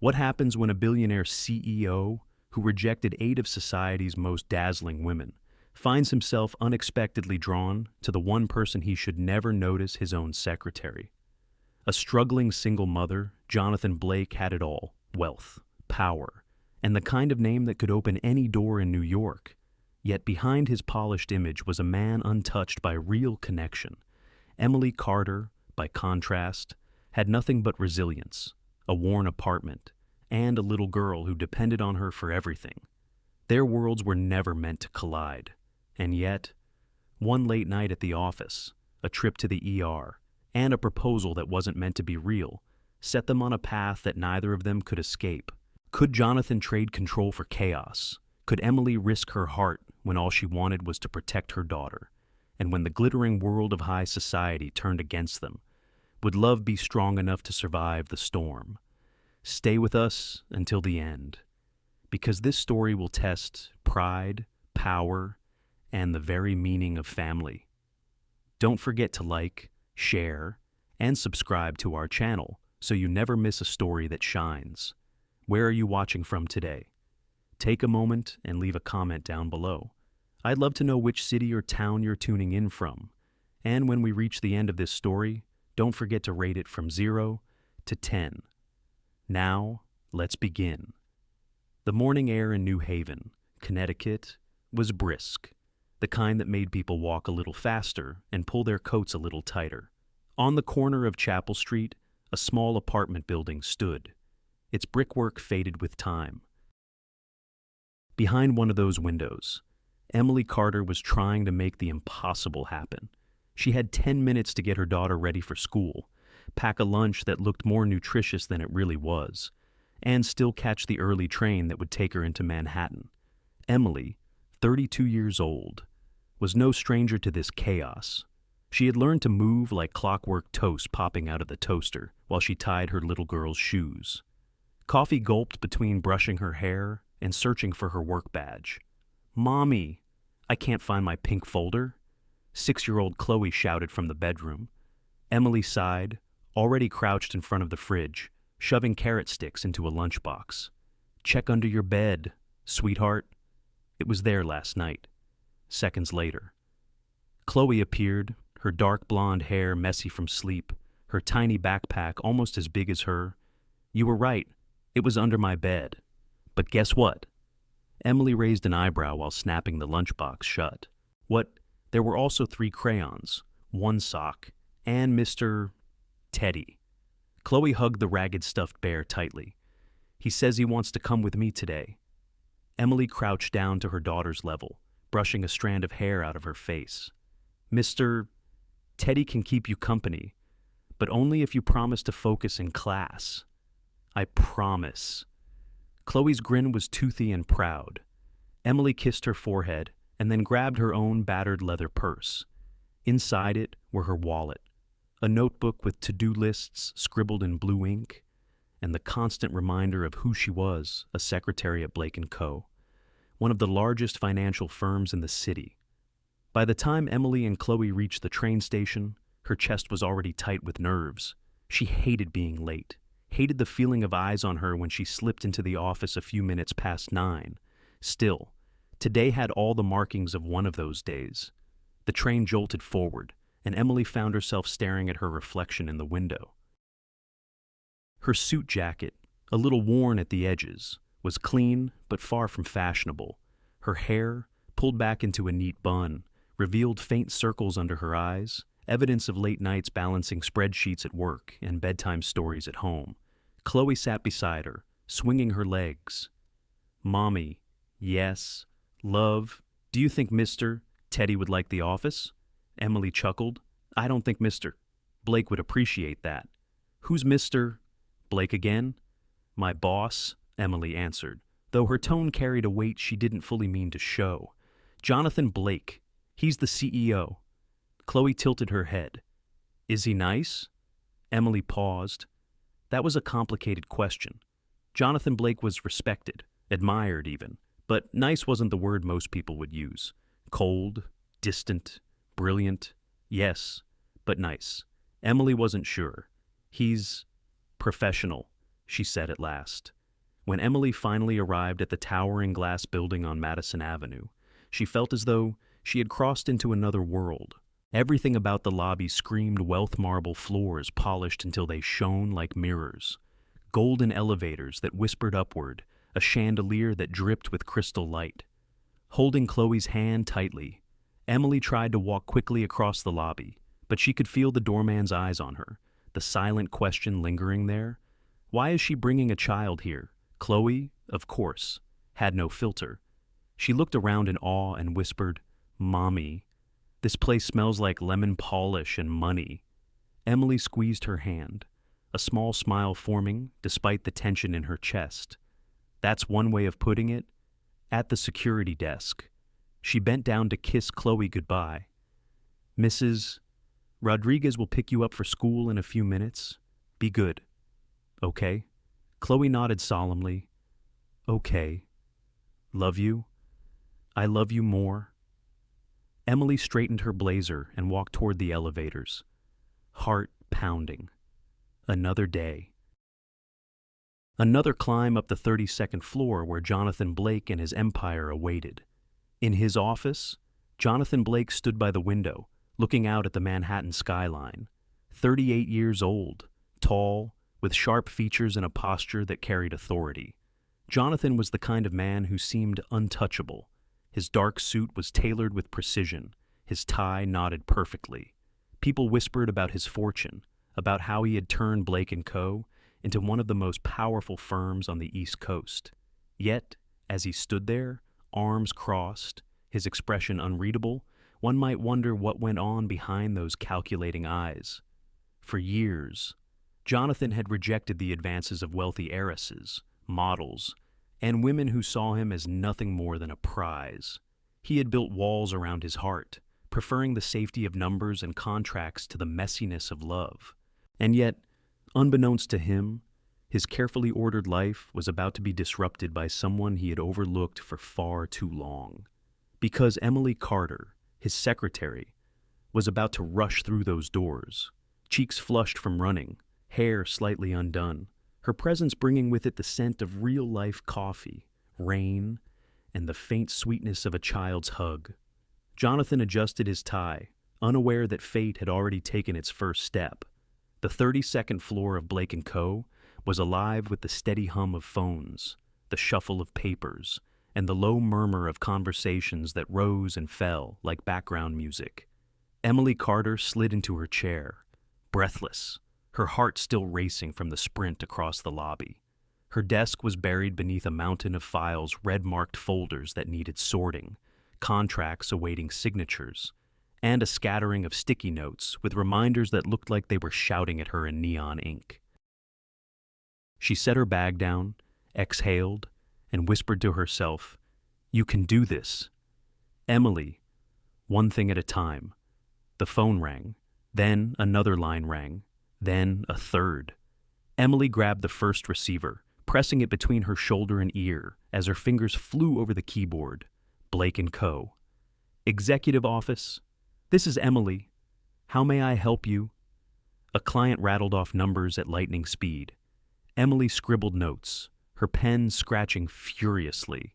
What happens when a billionaire CEO, who rejected 8 of society's most dazzling women, finds himself unexpectedly drawn to the one person he should never notice, his own secretary? A struggling single mother, Jonathan Blake had it all: wealth, power, and the kind of name that could open any door in New York. Yet behind his polished image was a man untouched by real connection. Emily Carter, by contrast, had nothing but resilience, a worn apartment, and a little girl who depended on her for everything. Their worlds were never meant to collide. And yet, one late night at the office, a trip to the ER, and a proposal that wasn't meant to be real set them on a path that neither of them could escape. Could Jonathan trade control for chaos? Could Emily risk her heart when all she wanted was to protect her daughter? And when the glittering world of high society turned against them, would love be strong enough to survive the storm? Stay with us until the end, because this story will test pride, power, and the very meaning of family. Don't forget to like, share, and subscribe to our channel so you never miss a story that shines. Where are you watching from today? Take a moment and leave a comment down below. I'd love to know which city or town you're tuning in from. And when we reach the end of this story, don't forget to rate it from 0 to 10. Now, let's begin. The morning air in New Haven, Connecticut, was brisk, the kind that made people walk a little faster and pull their coats a little tighter. On the corner of Chapel Street, a small apartment building stood, its brickwork faded with time. Behind one of those windows, Emily Carter was trying to make the impossible happen. She had 10 minutes to get her daughter ready for school, pack a lunch that looked more nutritious than it really was, and still catch the early train that would take her into Manhattan. Emily, 32 years old, was no stranger to this chaos. She had learned to move like clockwork toast popping out of the toaster while she tied her little girl's shoes. Coffee gulped between brushing her hair and searching for her work badge. "Mommy, I can't find my pink folder," 6-year-old Chloe shouted from the bedroom. Emily sighed, already crouched in front of the fridge, shoving carrot sticks into a lunchbox. "Check under your bed, sweetheart. It was there last night." Seconds later, Chloe appeared, her dark blonde hair messy from sleep, her tiny backpack almost as big as her. "You were right. It was under my bed. But guess what?" Emily raised an eyebrow while snapping the lunchbox shut. "What?" There were also 3 crayons, 1 sock, and Mr. Teddy. Chloe hugged the ragged stuffed bear tightly. "He says he wants to come with me today." Emily crouched down to her daughter's level, brushing a strand of hair out of her face. "Mr. Teddy can keep you company, but only if you promise to focus in class." "I promise." Chloe's grin was toothy and proud. Emily kissed her forehead and then grabbed her own battered leather purse. Inside it were her wallet, a notebook with to-do lists scribbled in blue ink, and the constant reminder of who she was, a secretary at Blake & Co., one of the largest financial firms in the city. By the time Emily and Chloe reached the train station, her chest was already tight with nerves. She hated being late, hated the feeling of eyes on her when she slipped into the office a few minutes past 9. Still, today had all the markings of one of those days. The train jolted forward, and Emily found herself staring at her reflection in the window. Her suit jacket, a little worn at the edges, was clean but far from fashionable. Her hair, pulled back into a neat bun, revealed faint circles under her eyes, evidence of late nights balancing spreadsheets at work and bedtime stories at home. Chloe sat beside her, swinging her legs. "Mommy, yes, love, do you think Mr. Teddy would like the office?" Emily chuckled. "I don't think Mr. Blake would appreciate that." "Who's Mr. Blake again?" "My boss," Emily answered, though her tone carried a weight she didn't fully mean to show. "Jonathan Blake. He's the CEO." Chloe tilted her head. "Is he nice?" Emily paused. That was a complicated question. Jonathan Blake was respected, admired even, but nice wasn't the word most people would use. Cold, distant, brilliant, yes, but nice. Emily wasn't sure. "He's professional," she said at last. When Emily finally arrived at the towering glass building on Madison Avenue, she felt as though she had crossed into another world. Everything about the lobby screamed wealth, marble floors polished until they shone like mirrors, golden elevators that whispered upward, a chandelier that dripped with crystal light. Holding Chloe's hand tightly, Emily tried to walk quickly across the lobby, but she could feel the doorman's eyes on her, the silent question lingering there. Why is she bringing a child here? Chloe, of course, had no filter. She looked around in awe and whispered, "Mommy, this place smells like lemon polish and money." Emily squeezed her hand, a small smile forming despite the tension in her chest. That's one way of putting it. At the security desk, she bent down to kiss Chloe goodbye. "Mrs. Rodriguez will pick you up for school in a few minutes. Be good. Okay?" Chloe nodded solemnly. "Okay. Love you. I love you more." Emily straightened her blazer and walked toward the elevators, heart pounding. Another day. Another climb up the 32nd floor where Jonathan Blake and his empire awaited. In his office, Jonathan Blake stood by the window, looking out at the Manhattan skyline. 38 years old, tall, with sharp features and a posture that carried authority. Jonathan was the kind of man who seemed untouchable. His dark suit was tailored with precision, his tie knotted perfectly. People whispered about his fortune, about how he had turned Blake & Co. into one of the most powerful firms on the East Coast. Yet, as he stood there, arms crossed, his expression unreadable, one might wonder what went on behind those calculating eyes. For years, Jonathan had rejected the advances of wealthy heiresses, models, and women who saw him as nothing more than a prize. He had built walls around his heart, preferring the safety of numbers and contracts to the messiness of love. And yet, unbeknownst to him, his carefully ordered life was about to be disrupted by someone he had overlooked for far too long. Because Emily Carter, his secretary, was about to rush through those doors, cheeks flushed from running, hair slightly undone, her presence bringing with it the scent of real-life coffee, rain, and the faint sweetness of a child's hug. Jonathan adjusted his tie, unaware that fate had already taken its first step. The 32nd floor of Blake & Co. was alive with the steady hum of phones, the shuffle of papers, and the low murmur of conversations that rose and fell like background music. Emily Carter slid into her chair, breathless, her heart still racing from the sprint across the lobby. Her desk was buried beneath a mountain of files, red-marked folders that needed sorting, contracts awaiting signatures, and a scattering of sticky notes with reminders that looked like they were shouting at her in neon ink. She set her bag down, exhaled, and whispered to herself, "You can do this." Emily, one thing at a time. The phone rang, then another line rang, then a third. Emily grabbed the first receiver, pressing it between her shoulder and ear as her fingers flew over the keyboard. Blake & Co. Executive office. "This is Emily. How may I help you?" A client rattled off numbers at lightning speed. Emily scribbled notes, her pen scratching furiously,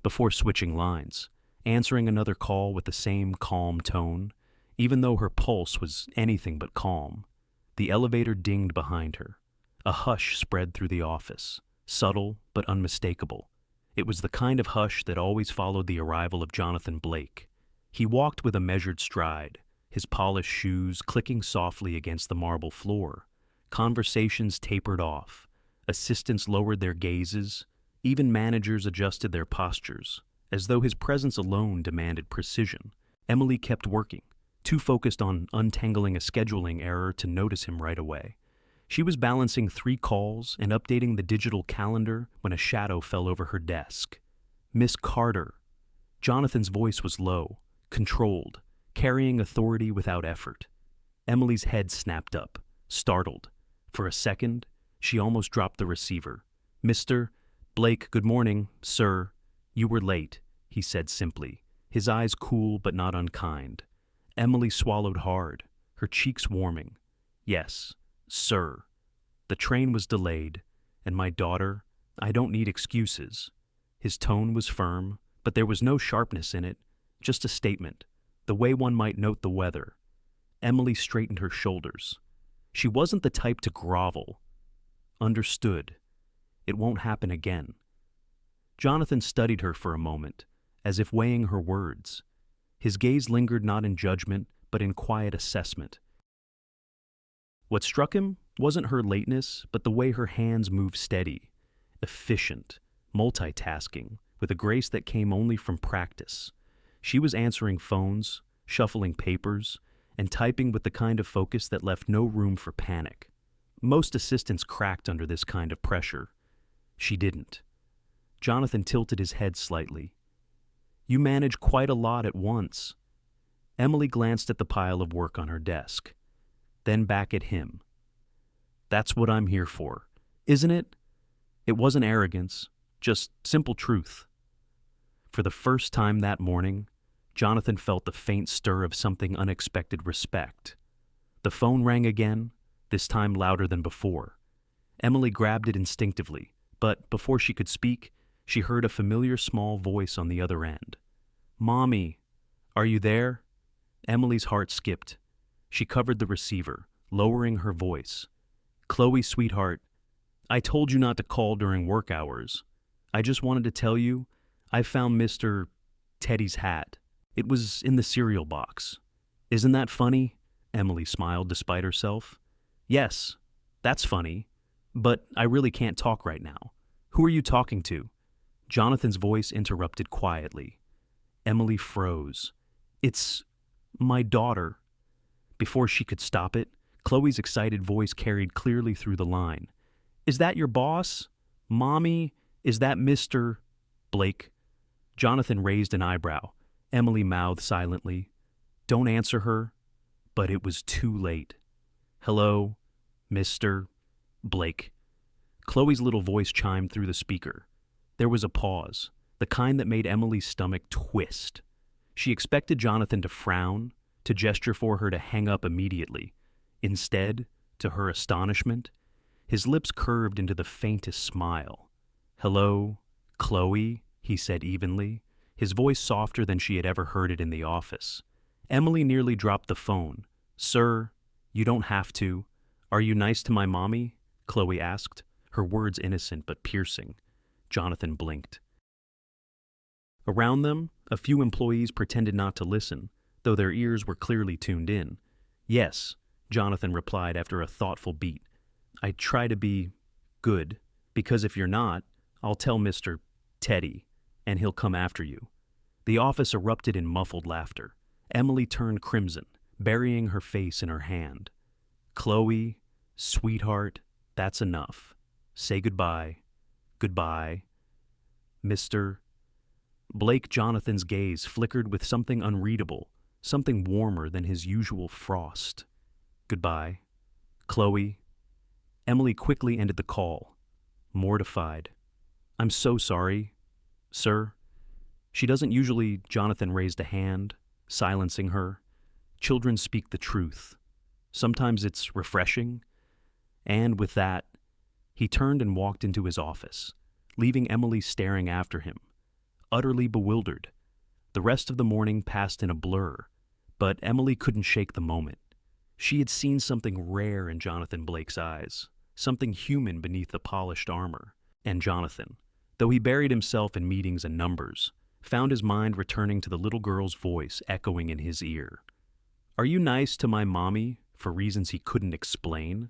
before switching lines, answering another call with the same calm tone, even though her pulse was anything but calm. The elevator dinged behind her. A hush spread through the office, subtle but unmistakable. It was the kind of hush that always followed the arrival of Jonathan Blake. He walked with a measured stride, his polished shoes clicking softly against the marble floor. Conversations tapered off. Assistants lowered their gazes. Even managers adjusted their postures, as though his presence alone demanded precision. Emily kept working, too focused on untangling a scheduling error to notice him right away. She was balancing 3 calls and updating the digital calendar when a shadow fell over her desk. "Miss Carter." Jonathan's voice was low, controlled, carrying authority without effort. Emily's head snapped up, startled. For a second, she almost dropped the receiver. "Mr. Blake, good morning, sir. You were late," he said simply, his eyes cool but not unkind. Emily swallowed hard, her cheeks warming. "Yes, sir." The train was delayed, And my daughter, I don't need excuses." His tone was firm, but there was no sharpness in it, just a statement, the way one might note the weather. Emily straightened her shoulders. She wasn't the type to grovel. Understood. It won't happen again. Jonathan studied her for a moment, as if weighing her words. His gaze lingered not in judgment, but in quiet assessment. What struck him wasn't her lateness, but the way her hands moved steady, efficient, multitasking, with a grace that came only from practice. She was answering phones, shuffling papers, and typing with the kind of focus that left no room for panic. Most assistants cracked under this kind of pressure. She didn't. Jonathan tilted his head slightly. "You manage quite a lot at once." Emily glanced at the pile of work on her desk, then back at him. "That's what I'm here for, isn't it?" It wasn't arrogance, just simple truth. For the first time that morning, Jonathan felt the faint stir of something unexpected respect. The phone rang again, this time louder than before. Emily grabbed it instinctively, but before she could speak, she heard a familiar small voice on the other end. "Mommy, are you there?" Emily's heart skipped. She covered the receiver, lowering her voice. "Chloe, sweetheart, I told you not to call during work hours. I just wanted to tell you, I found Mr. Teddy's hat. It was in the cereal box. Isn't that funny?" Emily smiled despite herself. "Yes, that's funny, but I really can't talk right now. Who are you talking to?" Jonathan's voice interrupted quietly. Emily froze. "It's my daughter." Before she could stop it, Chloe's excited voice carried clearly through the line. "Is that your boss? Mommy, is that Mr. Blake?" Jonathan raised an eyebrow. Emily mouthed silently. "Don't answer her." But it was too late. "Hello, Mr. Blake." Chloe's little voice chimed through the speaker. There was a pause, the kind that made Emily's stomach twist. She expected Jonathan to frown, to gesture for her to hang up immediately. Instead, to her astonishment, his lips curved into the faintest smile. "Hello, Chloe," he said evenly, his voice softer than she had ever heard it in the office. Emily nearly dropped the phone. "Sir, you don't have to. Are you nice to my mommy?" Chloe asked, her words innocent but piercing. Jonathan blinked. Around them, a few employees pretended not to listen, though their ears were clearly tuned in. "Yes," Jonathan replied after a thoughtful beat. "I try to be good, because if you're not, I'll tell Mr. Teddy, and he'll come after you." The office erupted in muffled laughter. Emily turned crimson, burying her face in her hand. "Chloe, sweetheart, that's enough. Say goodbye. Goodbye. Mr. Blake." Jonathan's gaze flickered with something unreadable, something warmer than his usual frost. "Goodbye. Chloe." Emily quickly ended the call, mortified. "I'm so sorry, sir." "She doesn't usually," Jonathan raised a hand, silencing her. "Children speak the truth. Sometimes it's refreshing." And with that, he turned and walked into his office, leaving Emily staring after him, utterly bewildered. The rest of the morning passed in a blur, but Emily couldn't shake the moment. She had seen something rare in Jonathan Blake's eyes, something human beneath the polished armor. And Jonathan, though he buried himself in meetings and numbers, found his mind returning to the little girl's voice echoing in his ear. "Are you nice to my mommy for reasons he couldn't explain?"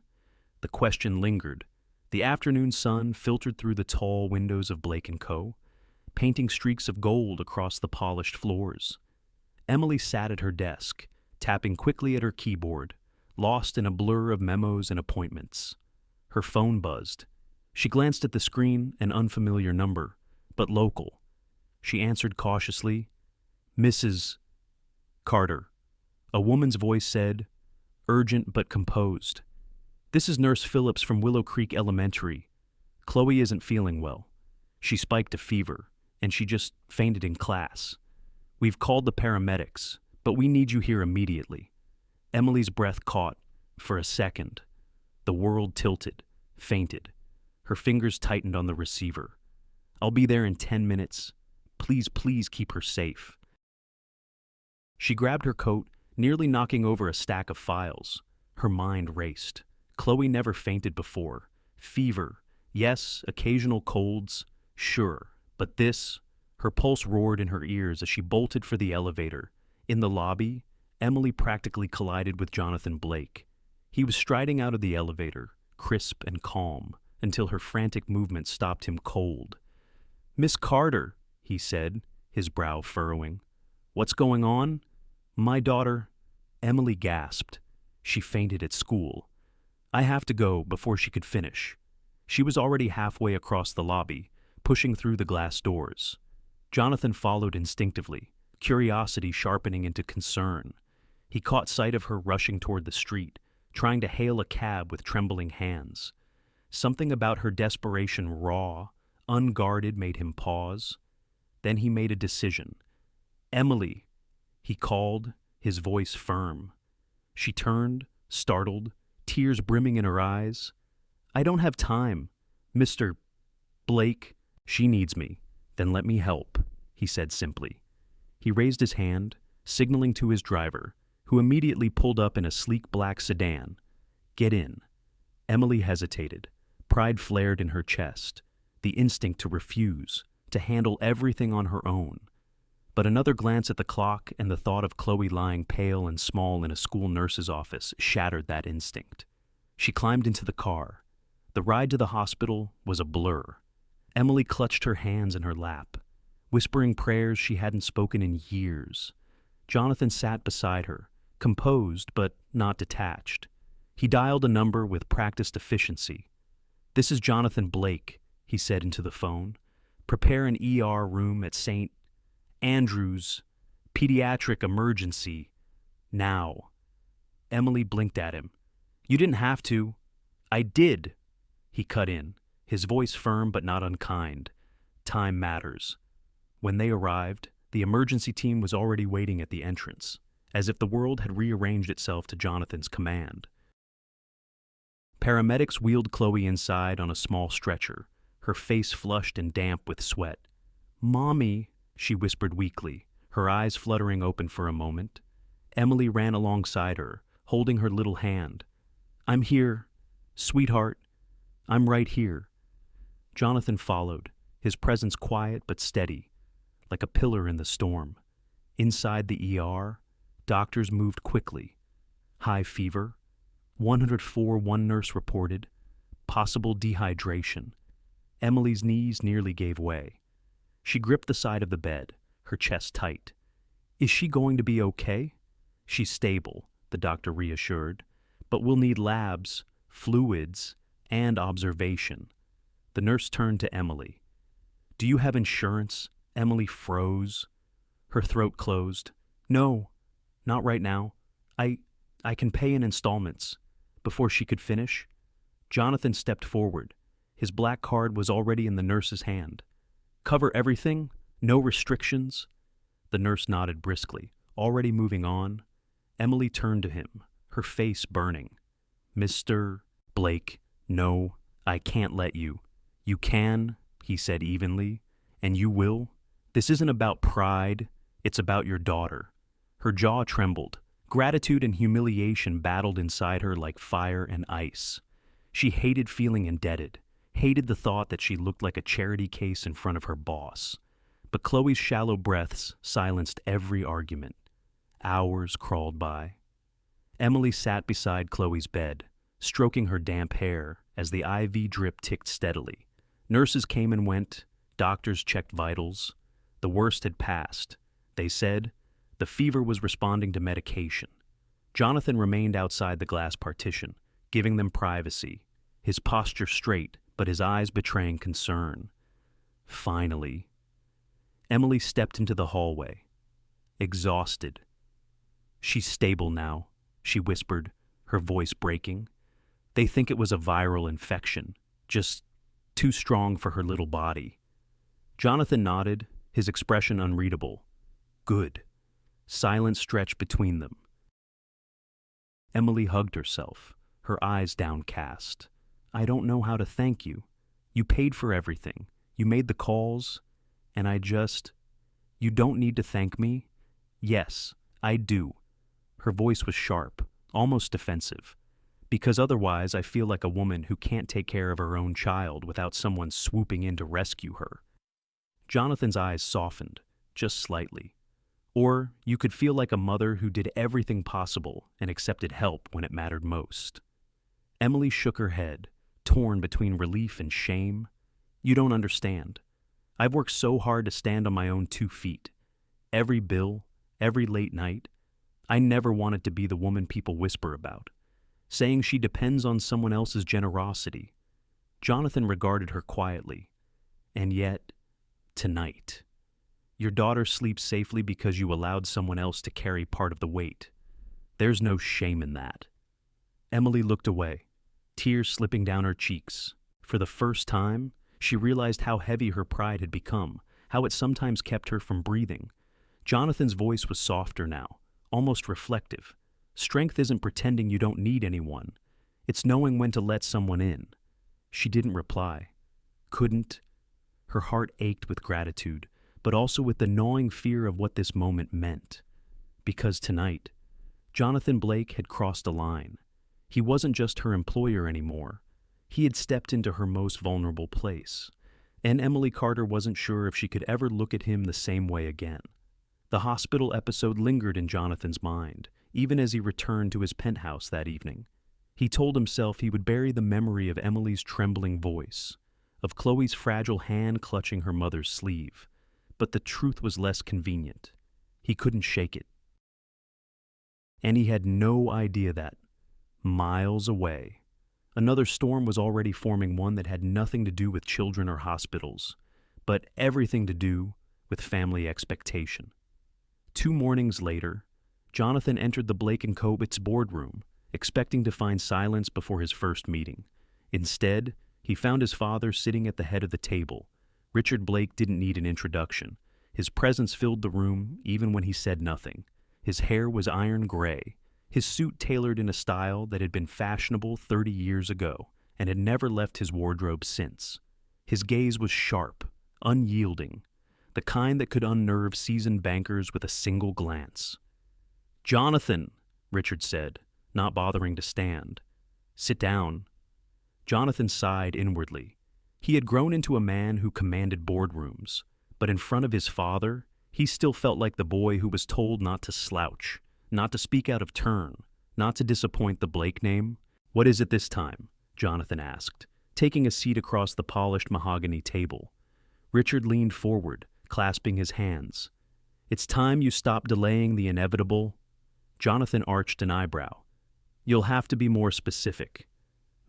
The question lingered. The afternoon sun filtered through the tall windows of Blake & Co., painting streaks of gold across the polished floors. Emily sat at her desk, tapping quickly at her keyboard, lost in a blur of memos and appointments. Her phone buzzed. She glanced at the screen, an unfamiliar number, but local. She answered cautiously, "Mrs. Carter." A woman's voice said, urgent but composed, "This is Nurse Phillips from Willow Creek Elementary. Chloe isn't feeling well. She spiked a fever, and she just fainted in class. We've called the paramedics, but we need you here immediately." Emily's breath caught. For a second, the world tilted, fainted. Her fingers tightened on the receiver. "I'll be there in 10 minutes. Please, please keep her safe." She grabbed her coat, nearly knocking over a stack of files. Her mind raced. Chloe never fainted before. Fever, yes, occasional colds, sure, but this... Her pulse roared in her ears as she bolted for the elevator. In the lobby, Emily practically collided with Jonathan Blake. He was striding out of the elevator, crisp and calm, until her frantic movement stopped him cold. "Miss Carter," he said, his brow furrowing. "What's going on?" "My daughter..." Emily gasped. She fainted at school. "I have to go," before she could finish. She was already halfway across the lobby, pushing through the glass doors. Jonathan followed instinctively, curiosity sharpening into concern. He caught sight of her rushing toward the street, trying to hail a cab with trembling hands. Something about her desperation, raw, unguarded, made him pause. Then he made a decision. "Emily," he called, his voice firm. She turned, startled, tears brimming in her eyes. "I don't have time, Mr. Blake." "She needs me. Then let me help," he said simply. He raised his hand, signaling to his driver, who immediately pulled up in a sleek black sedan. "Get in." Emily hesitated. Pride flared in her chest, the instinct to refuse, to handle everything on her own. But another glance at the clock and the thought of Chloe lying pale and small in a school nurse's office shattered that instinct. She climbed into the car. The ride to the hospital was a blur. Emily clutched her hands in her lap, whispering prayers she hadn't spoken in years. Jonathan sat beside her, composed but not detached. He dialed a number with practiced efficiency. "This is Jonathan Blake," he said into the phone. "Prepare an ER room at St. Andrew's. Pediatric emergency. Now." Emily blinked at him. "You didn't have to." "I did," he cut in, his voice firm but not unkind. "Time matters." When they arrived, the emergency team was already waiting at the entrance, as if the world had rearranged itself to Jonathan's command. Paramedics wheeled Chloe inside on a small stretcher, her face flushed and damp with sweat. "Mommy," she whispered weakly, her eyes fluttering open for a moment. Emily ran alongside her, holding her little hand. "I'm here, sweetheart. I'm right here." Jonathan followed, his presence quiet but steady, like a pillar in the storm. Inside the ER, doctors moved quickly. High fever, 104, one nurse reported. Possible dehydration. Emily's knees nearly gave way. She gripped the side of the bed, her chest tight. "Is she going to be okay?" "She's stable," the doctor reassured, "but we'll need labs, fluids, and observation." The nurse turned to Emily. "Do you have insurance?" Emily froze. Her throat closed. "No, not right now. I can pay in installments." Before she could finish, Jonathan stepped forward. His black card was already in the nurse's hand. "Cover everything? No restrictions?" The nurse nodded briskly, already moving on. Emily turned to him, her face burning. "Mr. Blake, no, I can't let you." "You can," he said evenly, "and you will. This isn't about pride, it's about your daughter." Her jaw trembled. Gratitude and humiliation battled inside her like fire and ice. She hated feeling indebted, hated the thought that she looked like a charity case in front of her boss. But Chloe's shallow breaths silenced every argument. Hours crawled by. Emily sat beside Chloe's bed, stroking her damp hair as the IV drip ticked steadily. Nurses came and went, doctors checked vitals. The worst had passed. They said the fever was responding to medication. Jonathan remained outside the glass partition, giving them privacy, his posture straight, but his eyes betraying concern. Finally, Emily stepped into the hallway, exhausted. "She's stable now," she whispered, her voice breaking. "They think it was a viral infection, just too strong for her little body." Jonathan nodded, his expression unreadable. "Good." Silence stretched between them. Emily hugged herself, her eyes downcast. "I don't know how to thank you." You paid for everything. You made the calls, and you don't need to thank me? Yes, I do. Her voice was sharp, almost defensive. Because otherwise I feel like a woman who can't take care of her own child without someone swooping in to rescue her. Jonathan's eyes softened, just slightly. Or you could feel like a mother who did everything possible and accepted help when it mattered most. Emily shook her head, torn between relief and shame. You don't understand. I've worked so hard to stand on my own 2 feet. Every bill, every late night. I never wanted to be the woman people whisper about, saying she depends on someone else's generosity. Jonathan regarded her quietly. And yet, tonight, your daughter sleeps safely because you allowed someone else to carry part of the weight. There's no shame in that. Emily looked away, tears slipping down her cheeks. For the first time, she realized how heavy her pride had become, how it sometimes kept her from breathing. Jonathan's voice was softer now, almost reflective. Strength isn't pretending you don't need anyone. It's knowing when to let someone in. She didn't reply. Couldn't. Her heart ached with gratitude, but also with the gnawing fear of what this moment meant. Because tonight, Jonathan Blake had crossed a line. He wasn't just her employer anymore. He had stepped into her most vulnerable place, and Emily Carter wasn't sure if she could ever look at him the same way again. The hospital episode lingered in Jonathan's mind, even as he returned to his penthouse that evening. He told himself he would bury the memory of Emily's trembling voice, of Chloe's fragile hand clutching her mother's sleeve. But the truth was less convenient. He couldn't shake it. And he had no idea that, miles away, another storm was already forming, one that had nothing to do with children or hospitals, but everything to do with family expectation. 2 mornings later, Jonathan entered the Blake & Cobbetts boardroom, expecting to find silence before his first meeting. Instead, he found his father sitting at the head of the table. Richard Blake didn't need an introduction. His presence filled the room even when he said nothing. His hair was iron gray, his suit tailored in a style that had been fashionable 30 years ago and had never left his wardrobe since. His gaze was sharp, unyielding, the kind that could unnerve seasoned bankers with a single glance. "Jonathan," Richard said, not bothering to stand. "Sit down." Jonathan sighed inwardly. He had grown into a man who commanded boardrooms, but in front of his father, he still felt like the boy who was told not to slouch, not to speak out of turn, not to disappoint the Blake name. "What is it this time?" Jonathan asked, taking a seat across the polished mahogany table. Richard leaned forward, clasping his hands. "It's time you stop delaying the inevitable." Jonathan arched an eyebrow. "You'll have to be more specific."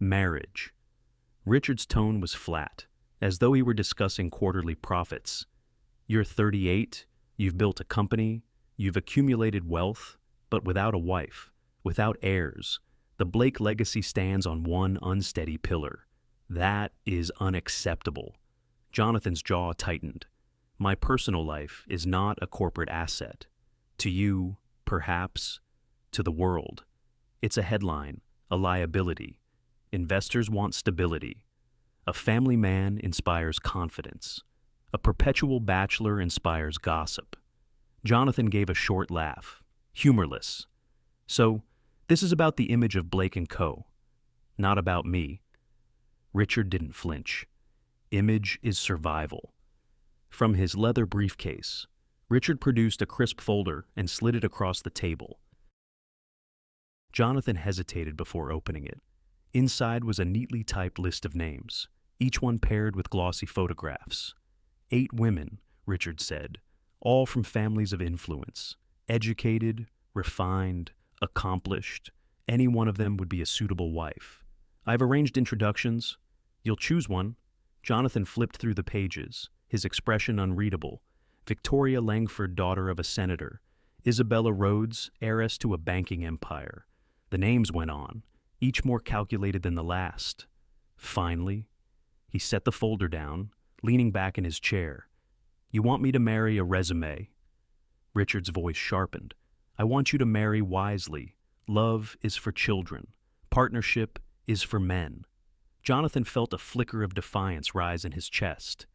"Marriage." Richard's tone was flat, as though he were discussing quarterly profits. "You're 38, you've built a company, you've accumulated wealth, but without a wife, without heirs. The Blake legacy stands on one unsteady pillar. That is unacceptable." Jonathan's jaw tightened. "My personal life is not a corporate asset. To you, perhaps. To the world. It's a headline, a liability. Investors want stability. A family man inspires confidence. A perpetual bachelor inspires gossip." Jonathan gave a short laugh, humorless. "So, this is about the image of Blake & Co., not about me." Richard didn't flinch. Image is survival. From his leather briefcase, Richard produced a crisp folder and slid it across the table. Jonathan hesitated before opening it. Inside was a neatly typed list of names, each one paired with glossy photographs. 8 women, Richard said, all from families of influence, educated, refined, accomplished. Any one of them would be a suitable wife. "I've arranged introductions. You'll choose one." Jonathan flipped through the pages, his expression unreadable. Victoria Langford, daughter of a senator. Isabella Rhodes, heiress to a banking empire. The names went on, each more calculated than the last. Finally, he set the folder down, leaning back in his chair. "You want me to marry a resume?" Richard's voice sharpened. "I want you to marry wisely. Love is for children. Partnership is for men." Jonathan felt a flicker of defiance rise in his chest.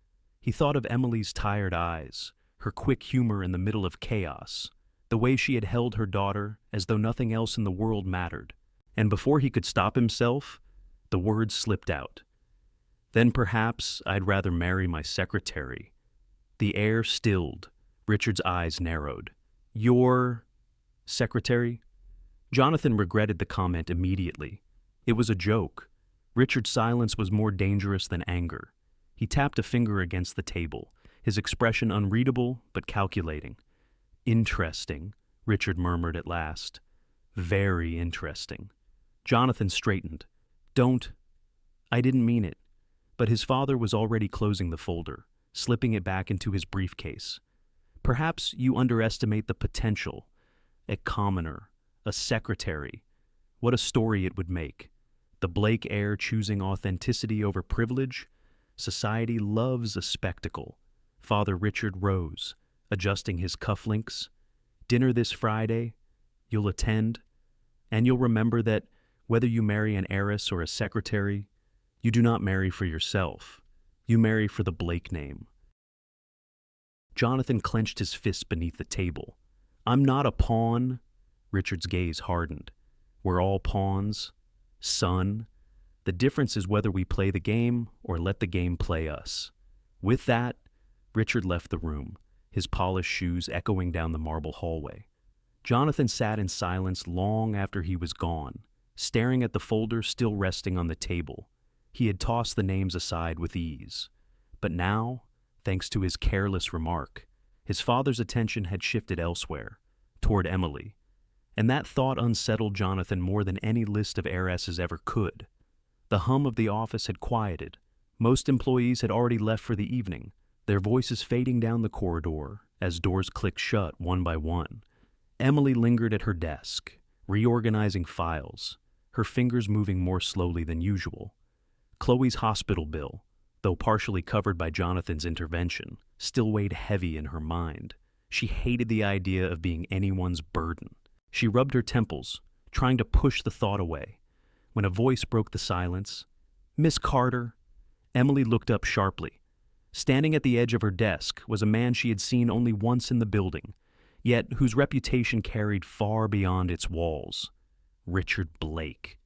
He thought of Emily's tired eyes, her quick humor in the middle of chaos, the way she had held her daughter as though nothing else in the world mattered. And before he could stop himself, the words slipped out. "Then perhaps I'd rather marry my secretary." The air stilled. Richard's eyes narrowed. "Your secretary?" Jonathan regretted the comment immediately. It was a joke. Richard's silence was more dangerous than anger. He tapped a finger against the table, his expression unreadable but calculating. "Interesting," Richard murmured at last. "Very interesting." Jonathan straightened. I didn't mean it." But his father was already closing the folder, slipping it back into his briefcase. "Perhaps you underestimate the potential. A commoner, a secretary. What a story it would make. The Blake heir choosing authenticity over privilege. Society loves a spectacle." Father Richard rose, adjusting his cufflinks. "Dinner this Friday. You'll attend. And you'll remember that whether you marry an heiress or a secretary, you do not marry for yourself. You marry for the Blake name." Jonathan clenched his fists beneath the table. "I'm not a pawn." Richard's gaze hardened. "We're all pawns. Son. The difference is whether we play the game or let the game play us." With that, Richard left the room, his polished shoes echoing down the marble hallway. Jonathan sat in silence long after he was gone, staring at the folder still resting on the table. He had tossed the names aside with ease. But now, thanks to his careless remark, his father's attention had shifted elsewhere, toward Emily. And that thought unsettled Jonathan more than any list of heiresses ever could. The hum of the office had quieted. Most employees had already left for the evening, their voices fading down the corridor as doors clicked shut one by one. Emily lingered at her desk, reorganizing files, her fingers moving more slowly than usual. Chloe's hospital bill, though partially covered by Jonathan's intervention, still weighed heavy in her mind. She hated the idea of being anyone's burden. She rubbed her temples, trying to push the thought away, when a voice broke the silence. "Miss Carter." Emily looked up sharply. Standing at the edge of her desk was a man she had seen only once in the building, yet whose reputation carried far beyond its walls. Richard Blake.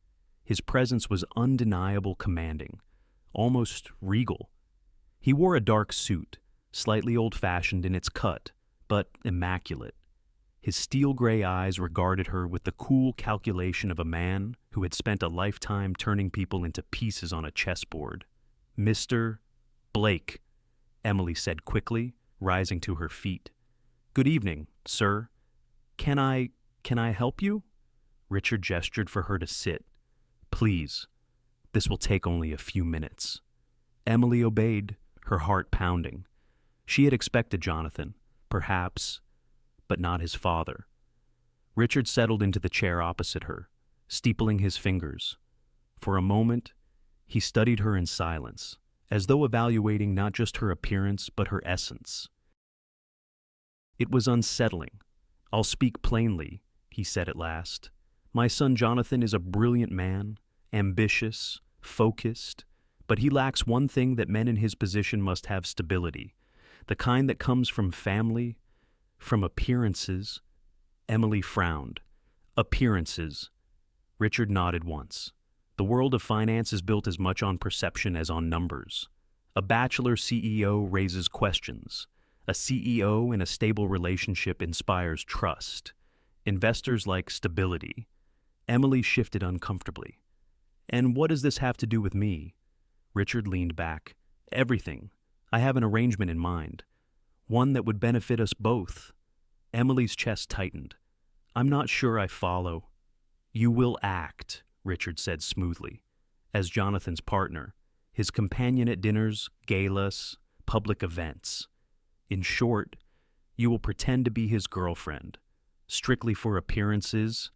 His presence was undeniable, commanding, almost regal. He wore a dark suit, slightly old-fashioned in its cut, but immaculate. His steel-gray eyes regarded her with the cool calculation of a man who had spent a lifetime turning people into pieces on a chessboard. "Mr. Blake," Emily said quickly, rising to her feet. "Good evening, sir. Can I help you?" Richard gestured for her to sit. "Please. This will take only a few minutes." Emily obeyed, her heart pounding. She had expected Jonathan, perhaps, but not his father. Richard settled into the chair opposite her, steepling his fingers. For a moment, he studied her in silence, as though evaluating not just her appearance but her essence. It was unsettling. "I'll speak plainly," he said at last. "My son Jonathan is a brilliant man, ambitious, focused, but he lacks one thing that men in his position must have: stability, the kind that comes from family, from appearances." Emily frowned. "Appearances." Richard nodded once. The world of finance is built as much on perception as on numbers. A bachelor CEO raises questions. A CEO in a stable relationship inspires trust. Investors like stability. Emily shifted uncomfortably. "And what does this have to do with me?" Richard leaned back. "Everything. I have an arrangement in mind. One that would benefit us both." Emily's chest tightened. "I'm not sure I follow." "You will act," Richard said smoothly, "as Jonathan's partner, his companion at dinners, galas, public events. In short, you will pretend to be his girlfriend, strictly for appearances,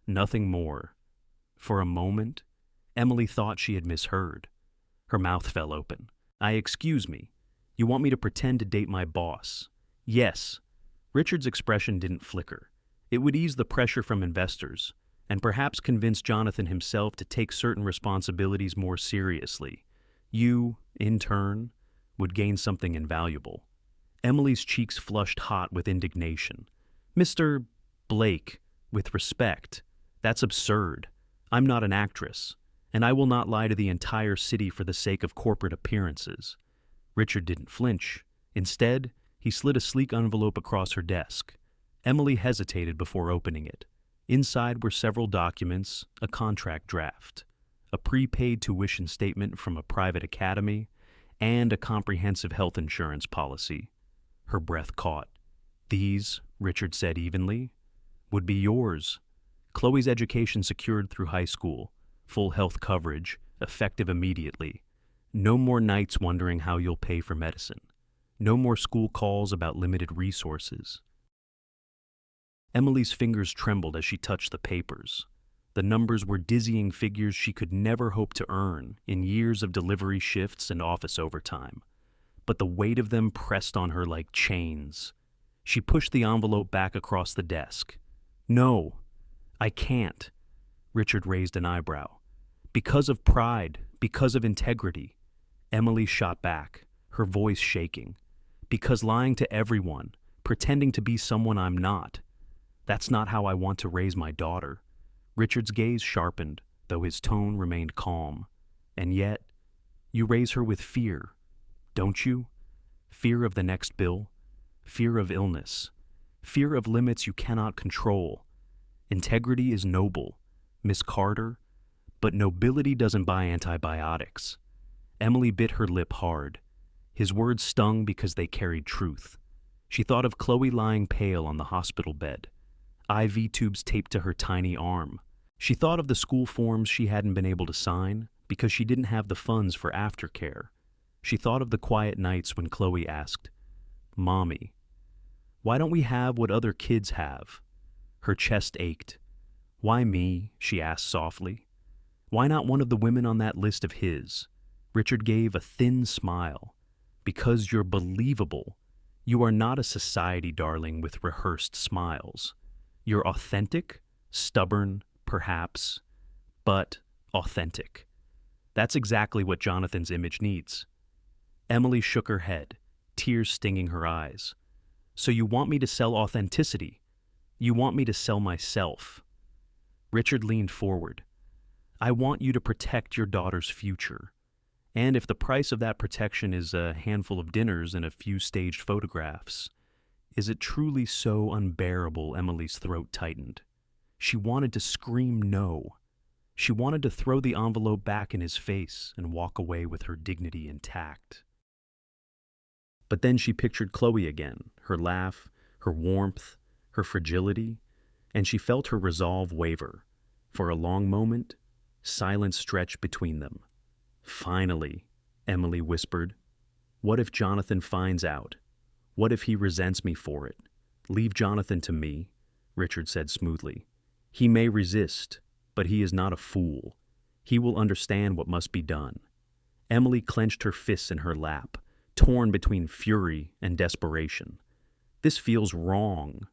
nothing more." For a moment, Emily thought she had misheard. Her mouth fell open. Excuse me. You want me to pretend to date my boss?" "Yes." Richard's expression didn't flicker. "It would ease the pressure from investors, and perhaps convince Jonathan himself to take certain responsibilities more seriously. You, in turn, would gain something invaluable. Emily's cheeks flushed hot with indignation. Mr. Blake, with respect, that's absurd. I'm not an actress, and I will not lie to the entire city for the sake of corporate appearances. Richard didn't flinch. Instead, he slid a sleek envelope across her desk. Emily hesitated before opening it. Inside were several documents, a contract draft, a prepaid tuition statement from a private academy, and a comprehensive health insurance policy. Her breath caught. These, Richard said evenly, would be yours. Chloe's education secured through high school, full health coverage, effective immediately. No more nights wondering how you'll pay for medicine. No more school calls about limited resources. Emily's fingers trembled as she touched the papers. The numbers were dizzying figures she could never hope to earn in years of delivery shifts and office overtime. But the weight of them pressed on her like chains. She pushed the envelope back across the desk. No, I can't. Richard raised an eyebrow. Because of pride, because of integrity. Emily shot back, her voice shaking. Because lying to everyone, pretending to be someone I'm not. That's not how I want to raise my daughter. Richard's gaze sharpened, though his tone remained calm. And yet, you raise her with fear, don't you? Fear of the next bill, fear of illness, fear of limits you cannot control. Integrity is noble, Miss Carter, but nobility doesn't buy antibiotics. Emily bit her lip hard. His words stung because they carried truth. She thought of Chloe lying pale on the hospital bed, IV tubes taped to her tiny arm. She thought of the school forms she hadn't been able to sign because she didn't have the funds for aftercare. She thought of the quiet nights when Chloe asked, "Mommy, why don't we have what other kids have?" Her chest ached. "Why me?" she asked softly. "Why not one of the women on that list of his?" Richard gave a thin smile. "Because you're believable. You are not a society darling with rehearsed smiles. You're authentic, stubborn, perhaps, but authentic. That's exactly what Jonathan's image needs." Emily shook her head, tears stinging her eyes. "So you want me to sell authenticity? You want me to sell myself?" Richard leaned forward. "I want you to protect your daughter's future. And if the price of that protection is a handful of dinners and a few staged photographs, is it truly so unbearable?" Emily's throat tightened. She wanted to scream no. She wanted to throw the envelope back in his face and walk away with her dignity intact. But then she pictured Chloe again, her laugh, her warmth, her fragility, and she felt her resolve waver. For a long moment, silence stretched between them. "Finally," Emily whispered. "What if Jonathan finds out? What if he resents me for it?" "Leave Jonathan to me," Richard said smoothly. "He may resist, but he is not a fool. He will understand what must be done." Emily clenched her fists in her lap, torn between fury and desperation. "This feels wrong."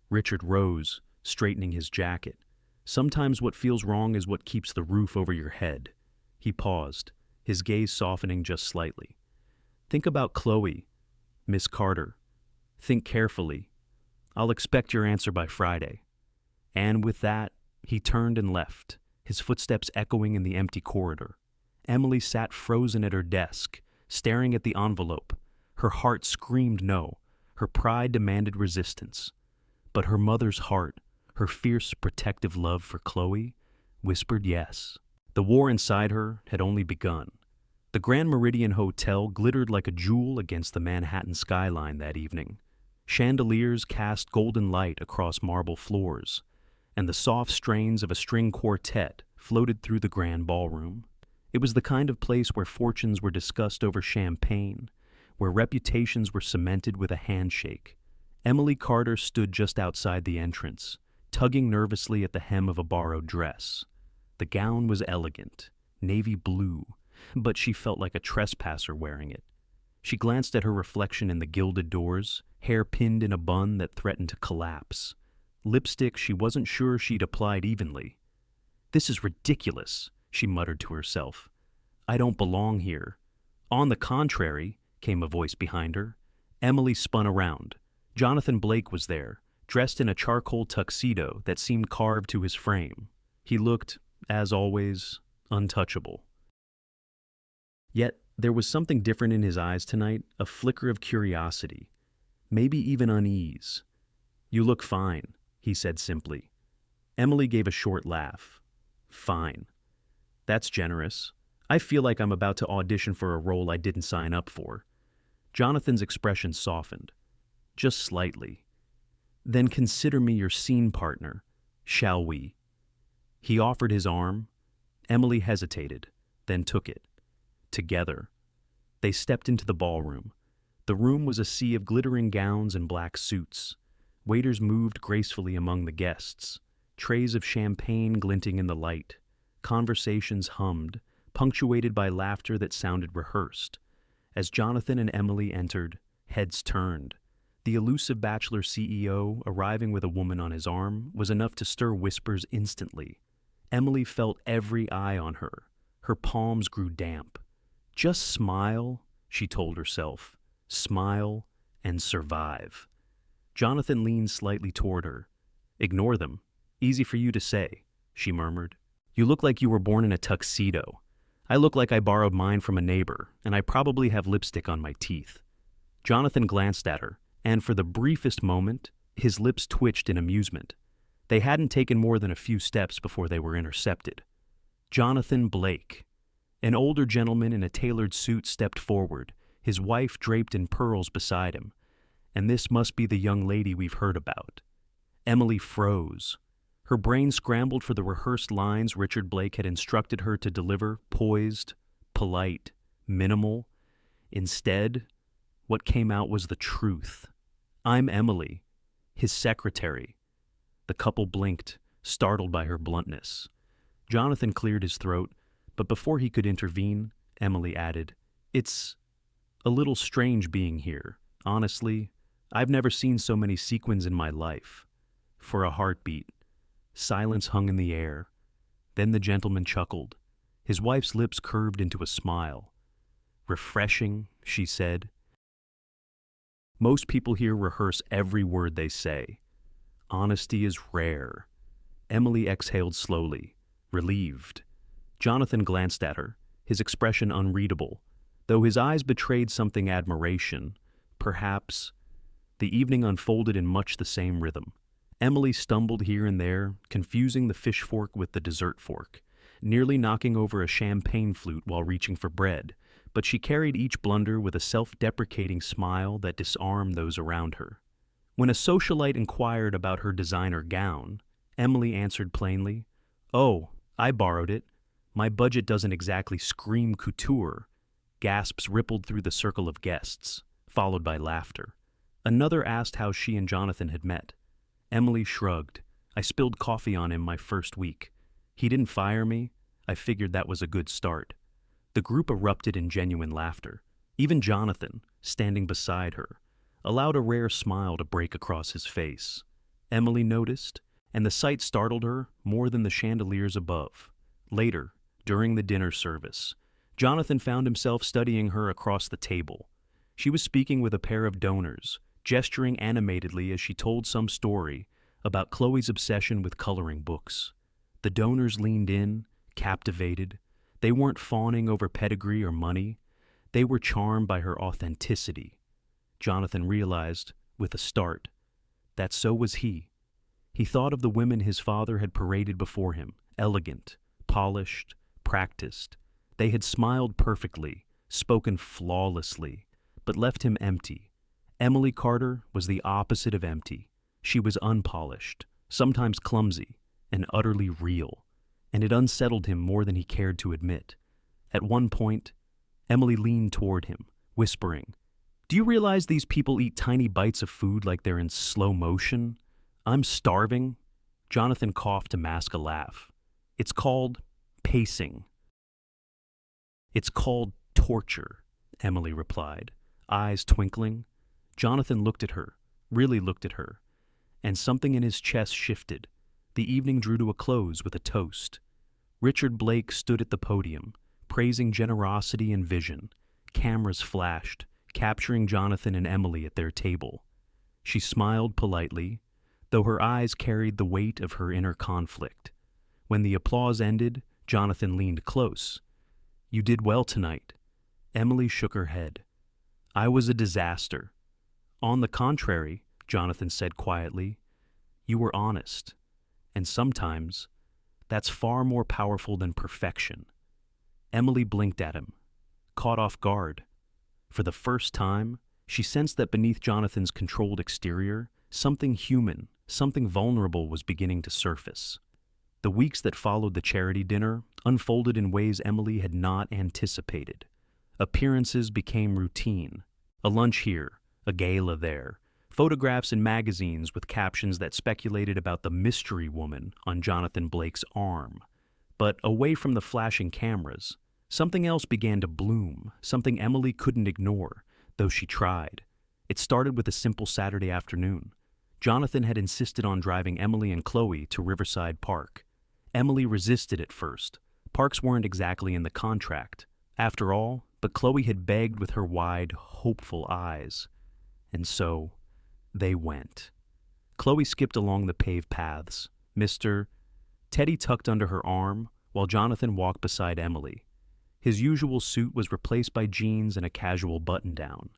Richard rose, straightening his jacket. "Sometimes what feels wrong is what keeps the roof over your head." He paused, his gaze softening just slightly. "Think about Chloe, Miss Carter. Think carefully. I'll expect your answer by Friday." And with that, he turned and left, his footsteps echoing in the empty corridor. Emily sat frozen at her desk, staring at the envelope. Her heart screamed no, her pride demanded resistance. But her mother's heart, her fierce protective love for Chloe, whispered yes. The war inside her had only begun. The Grand Meridian Hotel glittered like a jewel against the Manhattan skyline that evening. Chandeliers cast golden light across marble floors, and the soft strains of a string quartet floated through the grand ballroom. It was the kind of place where fortunes were discussed over champagne, where reputations were cemented with a handshake. Emily Carter stood just outside the entrance, tugging nervously at the hem of a borrowed dress. The gown was elegant, navy blue, but she felt like a trespasser wearing it. She glanced at her reflection in the gilded doors, hair pinned in a bun that threatened to collapse. Lipstick she wasn't sure she'd applied evenly. "This is ridiculous," she muttered to herself. "I don't belong here." "On the contrary," came a voice behind her. Emily spun around. Jonathan Blake was there, dressed in a charcoal tuxedo that seemed carved to his frame. He looked, as always, untouchable. Yet there was something different in his eyes tonight, a flicker of curiosity, maybe even unease. "You look fine," he said simply. Emily gave a short laugh. "Fine. That's generous. I feel like I'm about to audition for a role I didn't sign up for." Jonathan's expression softened, just slightly. "Then consider me your scene partner, shall we?" He offered his arm. Emily hesitated, then took it. Together, they stepped into the ballroom. The room was a sea of glittering gowns and black suits. Waiters moved gracefully among the guests, trays of champagne glinting in the light. Conversations hummed, punctuated by laughter that sounded rehearsed. As Jonathan and Emily entered, heads turned. The elusive bachelor CEO, arriving with a woman on his arm, was enough to stir whispers instantly. Emily felt every eye on her. Her palms grew damp. "Just smile," she told herself. "Smile and survive." Jonathan leaned slightly toward her. "Ignore them. Easy for you to say," she murmured. "You look like you were born in a tuxedo. I look like I borrowed mine from a neighbor, and I probably have lipstick on my teeth." Jonathan glanced at her, and for the briefest moment, his lips twitched in amusement. They hadn't taken more than a few steps before they were intercepted. Jonathan Blake. An older gentleman in a tailored suit stepped forward, his wife draped in pearls beside him. And this must be the young lady we've heard about. Emily froze. Her brain scrambled for the rehearsed lines Richard Blake had instructed her to deliver, poised, polite, minimal. Instead, what came out was the truth. "I'm Emily, his secretary." The couple blinked, startled by her bluntness. Jonathan cleared his throat, but before he could intervene, Emily added, "It's a little strange being here. Honestly, I've never seen so many sequins in my life." For a heartbeat, silence hung in the air. Then the gentleman chuckled. His wife's lips curved into a smile. "Refreshing," she said. "Most people here rehearse every word they say. Honesty is rare." Emily exhaled slowly, relieved. Jonathan glanced at her, his expression unreadable, though his eyes betrayed something admiration, perhaps. The evening unfolded in much the same rhythm. Emily stumbled here and there, confusing the fish fork with the dessert fork, nearly knocking over a champagne flute while reaching for bread, but she carried each blunder with a self-deprecating smile that disarmed those around her. When a socialite inquired about her designer gown, Emily answered plainly, "Oh, I borrowed it. My budget doesn't exactly scream couture." Gasps rippled through the circle of guests, followed by laughter. Another asked how she and Jonathan had met. Emily shrugged. "I spilled coffee on him my first week. He didn't fire me. I figured that was a good start." The group erupted in genuine laughter. Even Jonathan, standing beside her, allowed a rare smile to break across his face. Emily noticed, and the sight startled her more than the chandeliers above. Later, during the dinner service, Jonathan found himself studying her across the table. She was speaking with a pair of donors, gesturing animatedly as she told some story about Chloe's obsession with coloring books. The donors leaned in, captivated. They weren't fawning over pedigree or money. They were charmed by her authenticity. Jonathan realized, with a start, that so was he. He thought of the women his father had paraded before him, elegant, polished, practiced. They had smiled perfectly, spoken flawlessly, but left him empty. Emily Carter was the opposite of empty. She was unpolished, sometimes clumsy, and utterly real, and it unsettled him more than he cared to admit. At one point, Emily leaned toward him, whispering, "Do you realize these people eat tiny bites of food like they're in slow motion? I'm starving." Jonathan coughed to mask a laugh. "It's called pacing." "It's called torture," Emily replied, eyes twinkling. Jonathan looked at her, really looked at her, and something in his chest shifted. The evening drew to a close with a toast. Richard Blake stood at the podium, praising generosity and vision. Cameras flashed, capturing Jonathan and Emily at their table. She smiled politely, though her eyes carried the weight of her inner conflict. When the applause ended, Jonathan leaned close. "You did well tonight." Emily shook her head. "I was a disaster." "On the contrary," Jonathan said quietly, "you were honest. And sometimes, that's far more powerful than perfection." Emily blinked at him, caught off guard. For the first time, she sensed that beneath Jonathan's controlled exterior, something human, something vulnerable was beginning to surface. The weeks that followed the charity dinner unfolded in ways Emily had not anticipated. Appearances became routine. A lunch here, a gala there, photographs in magazines with captions that speculated about the mystery woman on Jonathan Blake's arm. But away from the flashing cameras, something else began to bloom, something Emily couldn't ignore, though she tried. It started with a simple Saturday afternoon. Jonathan had insisted on driving Emily and Chloe to Riverside Park. Emily resisted at first. Parks weren't exactly in the contract, after all, but Chloe had begged with her wide, hopeful eyes. And so, they went. Chloe skipped along the paved paths. Teddy tucked under her arm, while Jonathan walked beside Emily. His usual suit was replaced by jeans and a casual button-down,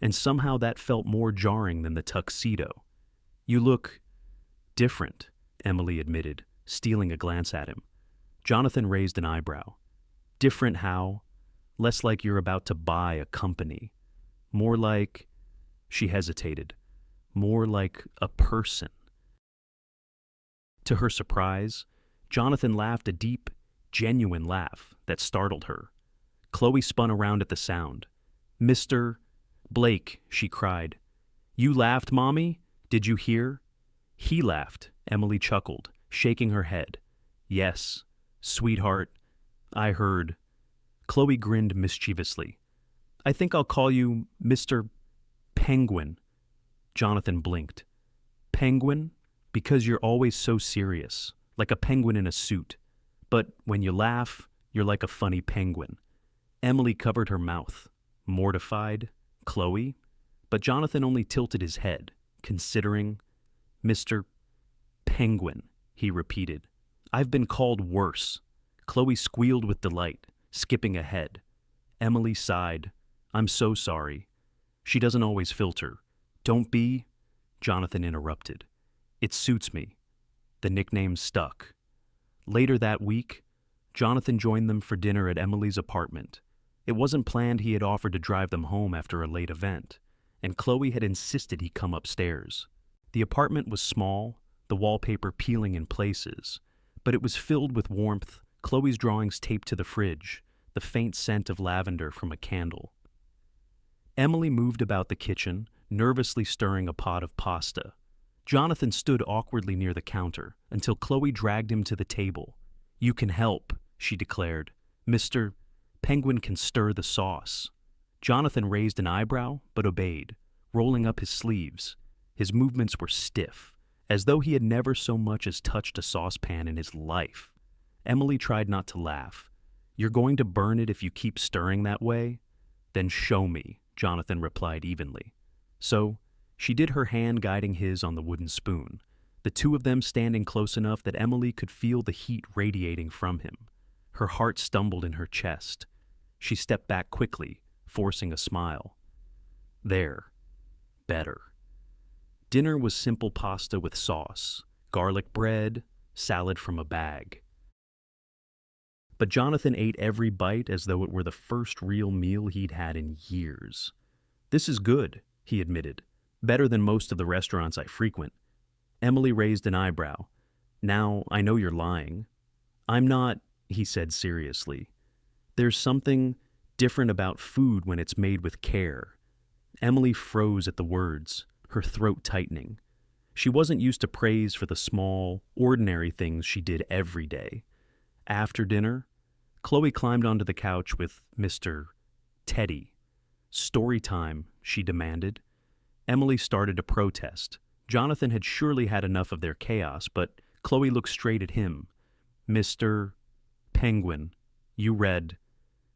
and somehow that felt more jarring than the tuxedo. "You look different," Emily admitted, stealing a glance at him. Jonathan raised an eyebrow. "Different how? Less like you're about to buy a company. More like," she hesitated, "more like a person." To her surprise, Jonathan laughed a deep, genuine laugh that startled her. Chloe spun around at the sound. "Mr. Blake," she cried. "You laughed, Mommy? Did you hear?" "He laughed," Emily chuckled, shaking her head. "Yes, sweetheart, I heard." Chloe grinned mischievously. "I think I'll call you Mr. Penguin." Jonathan blinked. "Penguin? Because you're always so serious, like a penguin in a suit. But when you laugh, you're like a funny penguin." Emily covered her mouth, mortified. "Chloe?" But Jonathan only tilted his head, considering. "Mr. Penguin," he repeated. "I've been called worse." Chloe squealed with delight, skipping ahead. Emily sighed. "I'm so sorry." She doesn't always filter. "Don't be," Jonathan interrupted. "It suits me." The nickname stuck. Later that week, Jonathan joined them for dinner at Emily's apartment. It wasn't planned. He had offered to drive them home after a late event, and Chloe had insisted he come upstairs. The apartment was small, the wallpaper peeling in places, but it was filled with warmth, Chloe's drawings taped to the fridge, the faint scent of lavender from a candle. Emily moved about the kitchen, nervously stirring a pot of pasta. Jonathan stood awkwardly near the counter until Chloe dragged him to the table. "You can help," she declared. "Mr. Penguin can stir the sauce." Jonathan raised an eyebrow, but obeyed, rolling up his sleeves. His movements were stiff, as though he had never so much as touched a saucepan in his life. Emily tried not to laugh. "You're going to burn it if you keep stirring that way?" "Then show me," Jonathan replied evenly. So, she did, her hand guiding his on the wooden spoon, the two of them standing close enough that Emily could feel the heat radiating from him. Her heart stumbled in her chest. She stepped back quickly, forcing a smile. There. Better. Dinner was simple pasta with sauce, garlic bread, salad from a bag. But Jonathan ate every bite as though it were the first real meal he'd had in years. "This is good," he admitted. "Better than most of the restaurants I frequent." Emily raised an eyebrow. "Now, I know you're lying." "I'm not," he said seriously. "There's something different about food when it's made with care." Emily froze at the words, her throat tightening. She wasn't used to praise for the small, ordinary things she did every day. After dinner, Chloe climbed onto the couch with Mr. Teddy. "Story time," she demanded. Emily started to protest. Jonathan had surely had enough of their chaos, but Chloe looked straight at him. "Mr. Penguin. You read.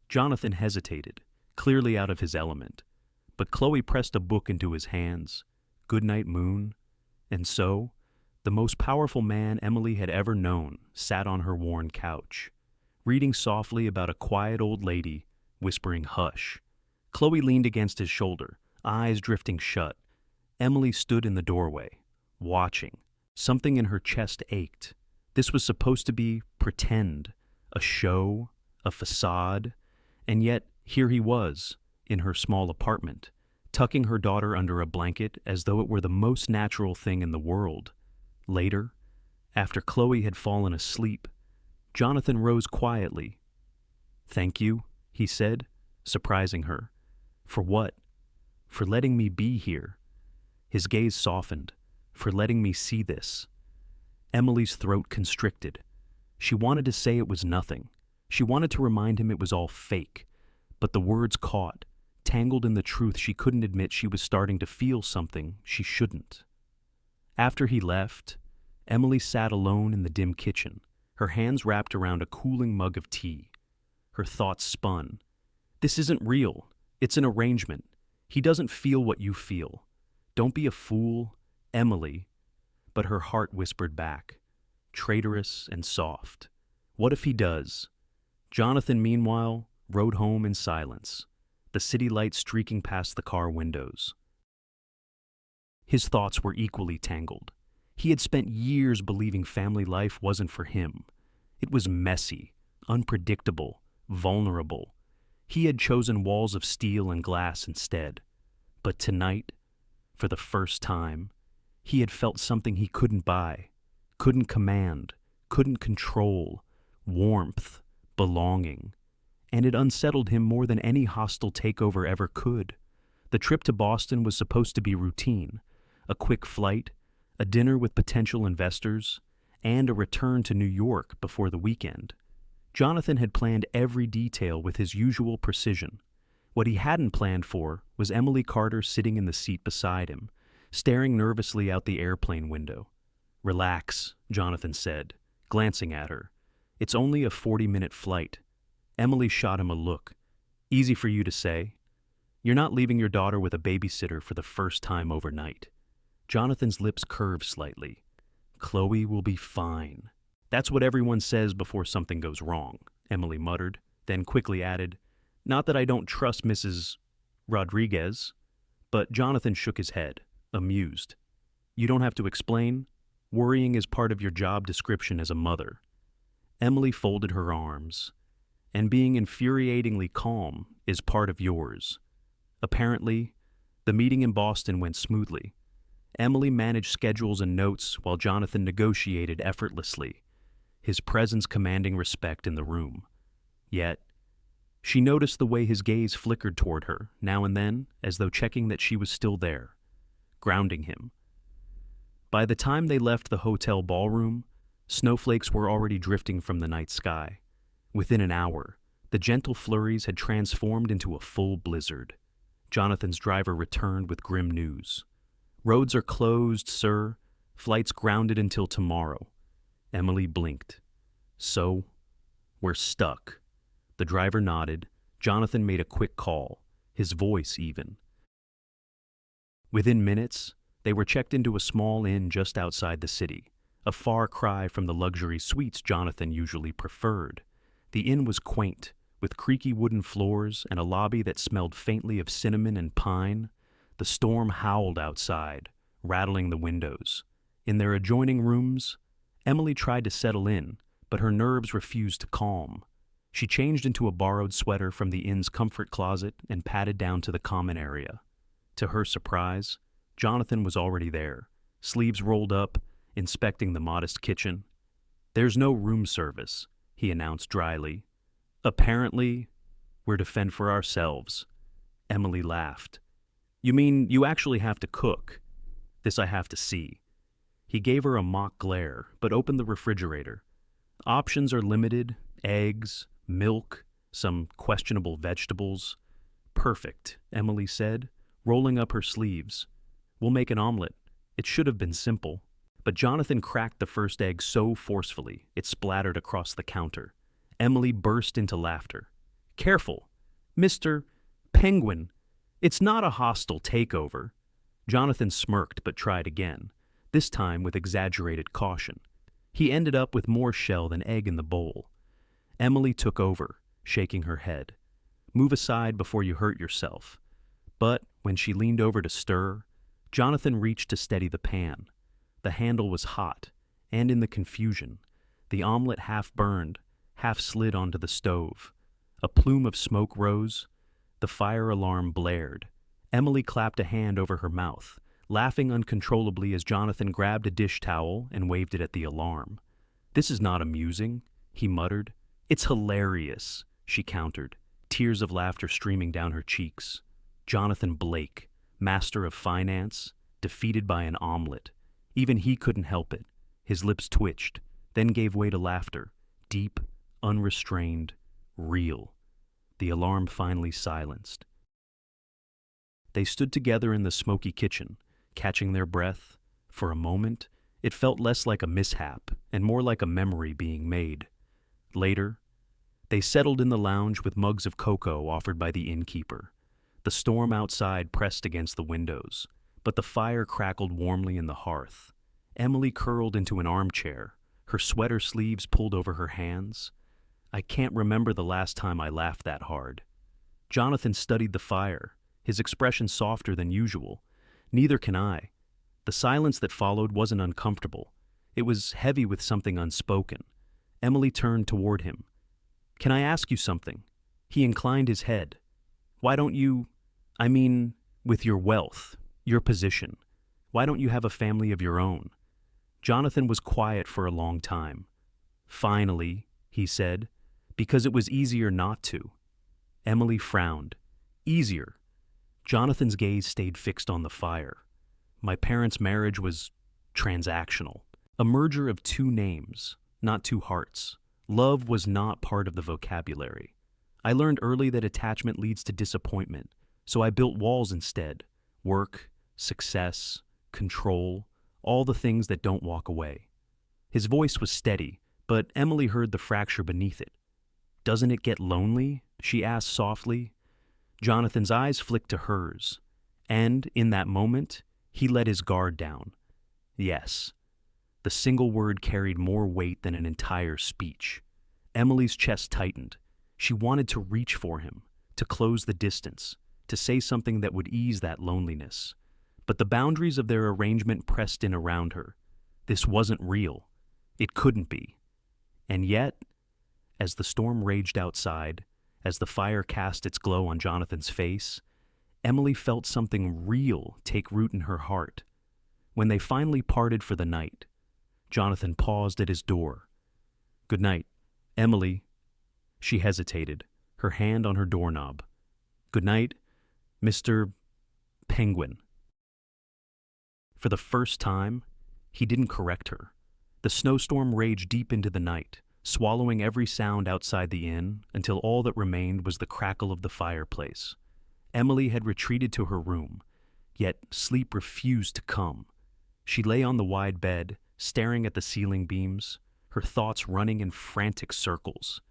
Jonathan hesitated, clearly out of his element. But Chloe pressed a book into his hands. Goodnight Moon. And so, the most powerful man Emily had ever known sat on her worn couch, reading softly about a quiet old lady, whispering hush. Chloe leaned against his shoulder, eyes drifting shut. Emily stood in the doorway, watching. Something in her chest ached. This was supposed to be pretend, a show, a facade, and yet here he was, in her small apartment, tucking her daughter under a blanket as though it were the most natural thing in the world. Later, after Chloe had fallen asleep, Jonathan rose quietly. "Thank you," he said, surprising her. "For what?" "For letting me be here." His gaze softened. "For letting me see this." Emily's throat constricted. She wanted to say it was nothing. She wanted to remind him it was all fake. But the words caught, tangled in the truth she couldn't admit she was starting to feel something she shouldn't. After he left, Emily sat alone in the dim kitchen, her hands wrapped around a cooling mug of tea. Her thoughts spun. This isn't real. It's an arrangement. He doesn't feel what you feel. Don't be a fool, Emily. But her heart whispered back, traitorous and soft. What if he does? Jonathan, meanwhile, rode home in silence, the city lights streaking past the car windows. His thoughts were equally tangled. He had spent years believing family life wasn't for him. It was messy, unpredictable, vulnerable. He had chosen walls of steel and glass instead. But tonight, for the first time, he had felt something he couldn't buy, couldn't command, couldn't control: warmth, belonging. And it unsettled him more than any hostile takeover ever could. The trip to Boston was supposed to be routine: a quick flight, a dinner with potential investors, and a return to New York before the weekend. Jonathan had planned every detail with his usual precision. What he hadn't planned for was Emily Carter sitting in the seat beside him, staring nervously out the airplane window. "Relax," Jonathan said, glancing at her. "It's only a 40-minute flight." Emily shot him a look. "Easy for you to say. You're not leaving your daughter with a babysitter for the first time overnight." Jonathan's lips curved slightly. "Chloe will be fine." "That's what everyone says before something goes wrong," Emily muttered, then quickly added, "Not that I don't trust Mrs. Rodriguez." But Jonathan shook his head, amused. "You don't have to explain. Worrying is part of your job description as a mother." Emily folded her arms. "And being infuriatingly calm is part of yours." Apparently, the meeting in Boston went smoothly. Emily managed schedules and notes while Jonathan negotiated effortlessly, his presence commanding respect in the room. Yet, she noticed the way his gaze flickered toward her, now and then, as though checking that she was still there, grounding him. By the time they left the hotel ballroom, snowflakes were already drifting from the night sky. Within an hour, the gentle flurries had transformed into a full blizzard. Jonathan's driver returned with grim news. "Roads are closed, sir. Flights grounded until tomorrow." Emily blinked. "So, we're stuck." The driver nodded. Jonathan made a quick call, his voice even. Within minutes, they were checked into a small inn just outside the city, a far cry from the luxury suites Jonathan usually preferred. The inn was quaint, with creaky wooden floors and a lobby that smelled faintly of cinnamon and pine. The storm howled outside, rattling the windows. In their adjoining rooms, Emily tried to settle in, but her nerves refused to calm. She changed into a borrowed sweater from the inn's comfort closet and padded down to the common area. To her surprise, Jonathan was already there, sleeves rolled up, inspecting the modest kitchen. "There's no room service," he announced dryly. "Apparently, we're to fend for ourselves." Emily laughed. "You mean you actually have to cook?" "This I have to see." He gave her a mock glare, but opened the refrigerator. "Options are limited: eggs, milk, some questionable vegetables." "Perfect," Emily said, rolling up her sleeves. "We'll make an omelet." It should have been simple. But Jonathan cracked the first egg so forcefully it splattered across the counter. Emily burst into laughter. Careful, Mr. Penguin. It's not a hostile takeover. Jonathan smirked but tried again, this time with exaggerated caution. He ended up with more shell than egg in the bowl. Emily took over, shaking her head. Move aside before you hurt yourself. But when she leaned over to stir, Jonathan reached to steady the pan. The handle was hot, and in the confusion, the omelet half burned, half slid onto the stove. A plume of smoke rose. The fire alarm blared. Emily clapped a hand over her mouth, laughing uncontrollably as Jonathan grabbed a dish towel and waved it at the alarm. "This is not amusing," he muttered. "It's hilarious," she countered, tears of laughter streaming down her cheeks. Jonathan Blake, master of finance, defeated by an omelet. Even he couldn't help it. His lips twitched, then gave way to laughter, deep, unrestrained, real. The alarm finally silenced. They stood together in the smoky kitchen, catching their breath. For a moment, it felt less like a mishap and more like a memory being made. Later, they settled in the lounge with mugs of cocoa offered by the innkeeper. The storm outside pressed against the windows, but the fire crackled warmly in the hearth. Emily curled into an armchair, her sweater sleeves pulled over her hands. "I can't remember the last time I laughed that hard." Jonathan studied the fire, his expression softer than usual. "Neither can I." The silence that followed wasn't uncomfortable. It was heavy with something unspoken. Emily turned toward him. "Can I ask you something?" He inclined his head. "Why don't you, with your wealth, your position, why don't you have a family of your own?" Jonathan was quiet for a long time. "Finally," he said, "because it was easier not to." Emily frowned. "Easier?" Jonathan's gaze stayed fixed on the fire. "My parents' marriage was transactional. A merger of two names, not two hearts. Love was not part of the vocabulary. I learned early that attachment leads to disappointment, so I built walls instead. Work, success, control, all the things that don't walk away." His voice was steady, but Emily heard the fracture beneath it. "Doesn't it get lonely?" she asked softly. Jonathan's eyes flicked to hers, and in that moment, he let his guard down. Yes. The single word carried more weight than an entire speech. Emily's chest tightened. She wanted to reach for him, to close the distance, to say something that would ease that loneliness. But the boundaries of their arrangement pressed in around her. This wasn't real. It couldn't be. And yet, as the storm raged outside, as the fire cast its glow on Jonathan's face, Emily felt something real take root in her heart. When they finally parted for the night, Jonathan paused at his door. "Good night, Emily." She hesitated, her hand on her doorknob. "Good night, Mr. Penguin." For the first time, he didn't correct her. The snowstorm raged deep into the night, swallowing every sound outside the inn until all that remained was the crackle of the fireplace. Emily had retreated to her room, yet sleep refused to come. She lay on the wide bed, staring at the ceiling beams, her thoughts running in frantic circles.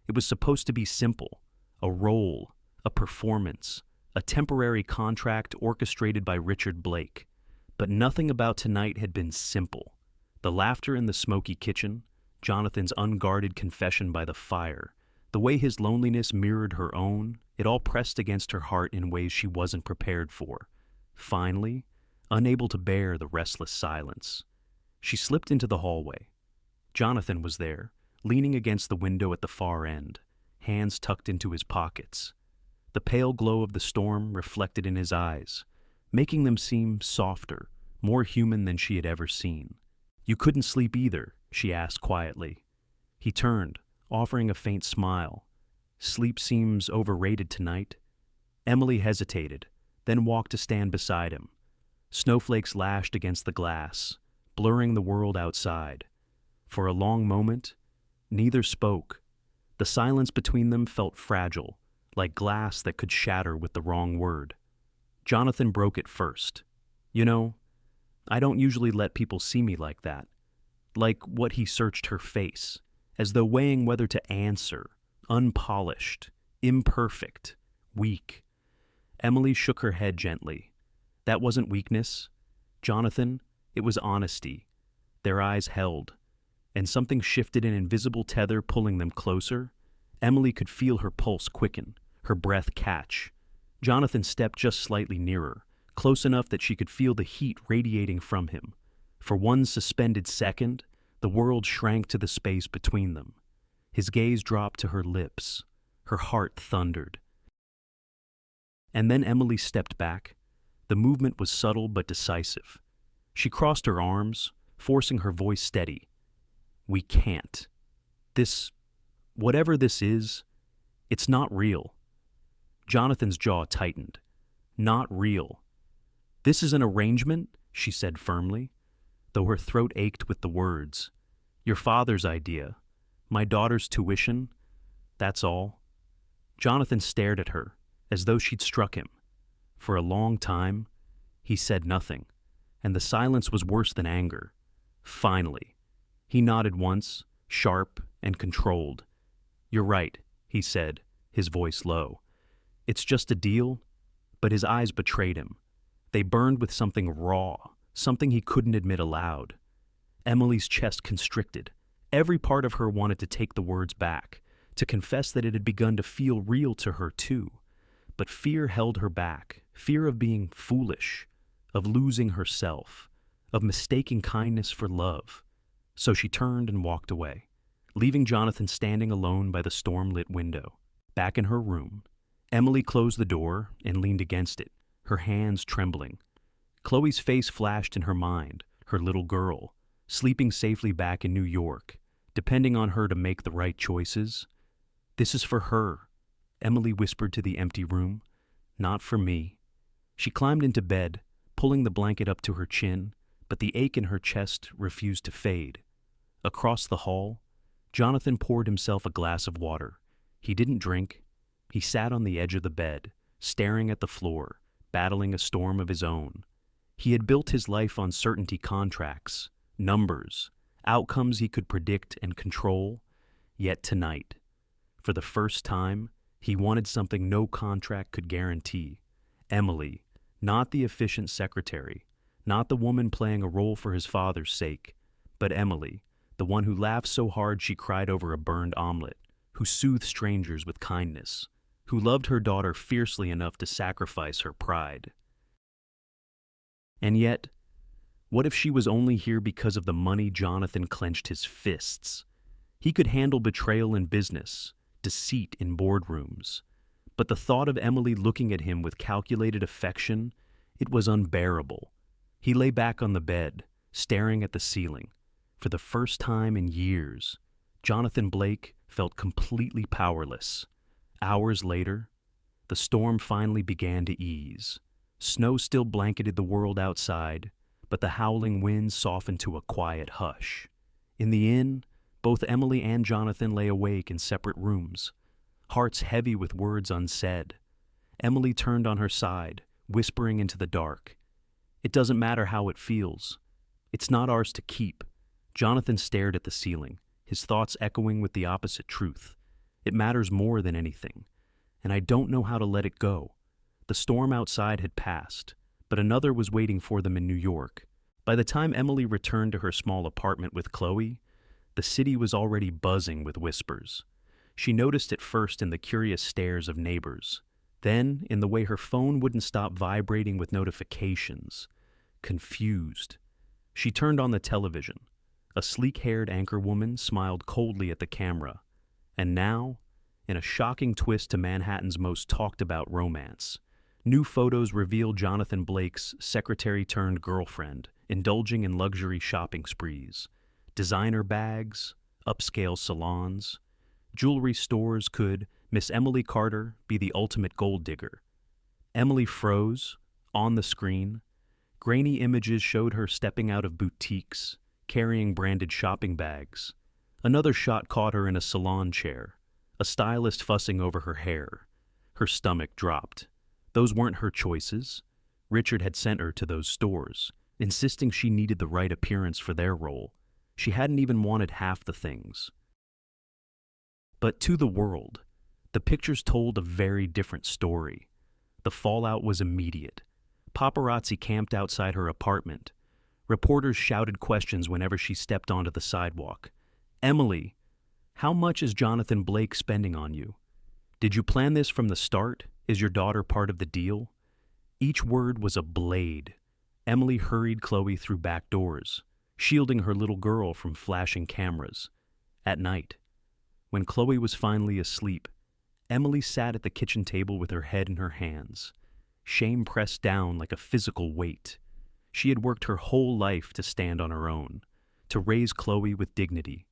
It was supposed to be simple, a role, a performance, a temporary contract orchestrated by Richard Blake. But nothing about tonight had been simple. The laughter in the smoky kitchen, Jonathan's unguarded confession by the fire, the way his loneliness mirrored her own, it all pressed against her heart in ways she wasn't prepared for. Finally, unable to bear the restless silence, she slipped into the hallway. Jonathan was there, leaning against the window at the far end, hands tucked into his pockets. The pale glow of the storm reflected in his eyes, making them seem softer, more human than she had ever seen. "You couldn't sleep either?" she asked quietly. He turned, offering a faint smile. "Sleep seems overrated tonight." Emily hesitated, then walked to stand beside him. Snowflakes lashed against the glass, blurring the world outside. For a long moment, neither spoke. The silence between them felt fragile, like glass that could shatter with the wrong word. Jonathan broke it first. "You know, I don't usually let people see me like that." Like what he searched her face. as though weighing whether to answer, unpolished, imperfect, weak. Emily shook her head gently. That wasn't weakness. Jonathan, it was honesty. Their eyes held, and something shifted, an invisible tether pulling them closer. Emily could feel her pulse quicken, her breath catch. Jonathan stepped just slightly nearer, close enough that she could feel the heat radiating from him. For one suspended second, the world shrank to the space between them. His gaze dropped to her lips. Her heart thundered. And then Emily stepped back. The movement was subtle but decisive. She crossed her arms, forcing her voice steady. We can't. Whatever this is, it's not real. Jonathan's jaw tightened. Not real. This is an arrangement, she said firmly, though her throat ached with the words. Your father's idea. My daughter's tuition. That's all. Jonathan stared at her, as though she'd struck him. For a long time, he said nothing, and the silence was worse than anger. Finally, he nodded once, sharp and controlled. You're right, he said, his voice low. It's just a deal, but his eyes betrayed him. They burned with something raw, something he couldn't admit aloud. Emily's chest constricted. Every part of her wanted to take the words back, to confess that it had begun to feel real to her too. But fear held her back, fear of being foolish, of losing herself, of mistaking kindness for love. So she turned and walked away, leaving Jonathan standing alone by the storm-lit window. Back in her room, Emily closed the door and leaned against it, her hands trembling. Chloe's face flashed in her mind, her little girl, sleeping safely back in New York, depending on her to make the right choices. This is for her, Emily whispered to the empty room. Not for me. She climbed into bed, pulling the blanket up to her chin, but the ache in her chest refused to fade. Across the hall, Jonathan poured himself a glass of water. He didn't drink. He sat on the edge of the bed, staring at the floor, battling a storm of his own. He had built his life on certainty contracts, numbers, outcomes he could predict and control. Yet tonight, for the first time, he wanted something no contract could guarantee. Emily, not the efficient secretary, not the woman playing a role for his father's sake, but Emily, the one who laughed so hard she cried over a burned omelet, who soothed strangers with kindness, who loved her daughter fiercely enough to sacrifice her pride. And yet, what if she was only here because of the money? Jonathan clenched his fists. He could handle betrayal in business, deceit in boardrooms. But the thought of Emily looking at him with calculated affection, it was unbearable. He lay back on the bed, staring at the ceiling. For the first time in years, Jonathan Blake felt completely powerless. Hours later, the storm finally began to ease. Snow still blanketed the world outside, but the howling wind softened to a quiet hush. In the inn, both Emily and Jonathan lay awake in separate rooms, hearts heavy with words unsaid. Emily turned on her side, whispering into the dark. It doesn't matter how it feels. It's not ours to keep. Jonathan stared at the ceiling, his thoughts echoing with the opposite truth. It matters more than anything, and I don't know how to let it go. The storm outside had passed, but another was waiting for them in New York. By the time Emily returned to her small apartment with Chloe, the city was already buzzing with whispers. She noticed it first in the curious stares of neighbors, then in the way her phone wouldn't stop vibrating with notifications. Confused, she turned on the television. A sleek-haired anchorwoman smiled coldly at the camera. And now, in a shocking twist to Manhattan's most talked-about romance, new photos reveal Jonathan Blake's secretary-turned-girlfriend indulging in luxury shopping sprees. Designer bags, upscale salons, jewelry stores. Could Miss Emily Carter be the ultimate gold digger? Emily froze. On the screen, grainy images showed her stepping out of boutiques, carrying branded shopping bags. Another shot caught her in a salon chair, a stylist fussing over her hair. Her stomach dropped. Those weren't her choices. Richard had sent her to those stores, insisting she needed the right appearance for their role. She hadn't even wanted half the things. But to the world, the pictures told a very different story. The fallout was immediate. Paparazzi camped outside her apartment. Reporters shouted questions whenever she stepped onto the sidewalk. "Emily, how much is Jonathan Blake spending on you? Did you plan this from the start? Is your daughter part of the deal?" Each word was a blade. Emily hurried Chloe through back doors, shielding her little girl from flashing cameras. At night, when Chloe was finally asleep, Emily sat at the kitchen table with her head in her hands. Shame pressed down like a physical weight. She had worked her whole life to stand on her own, to raise Chloe with dignity.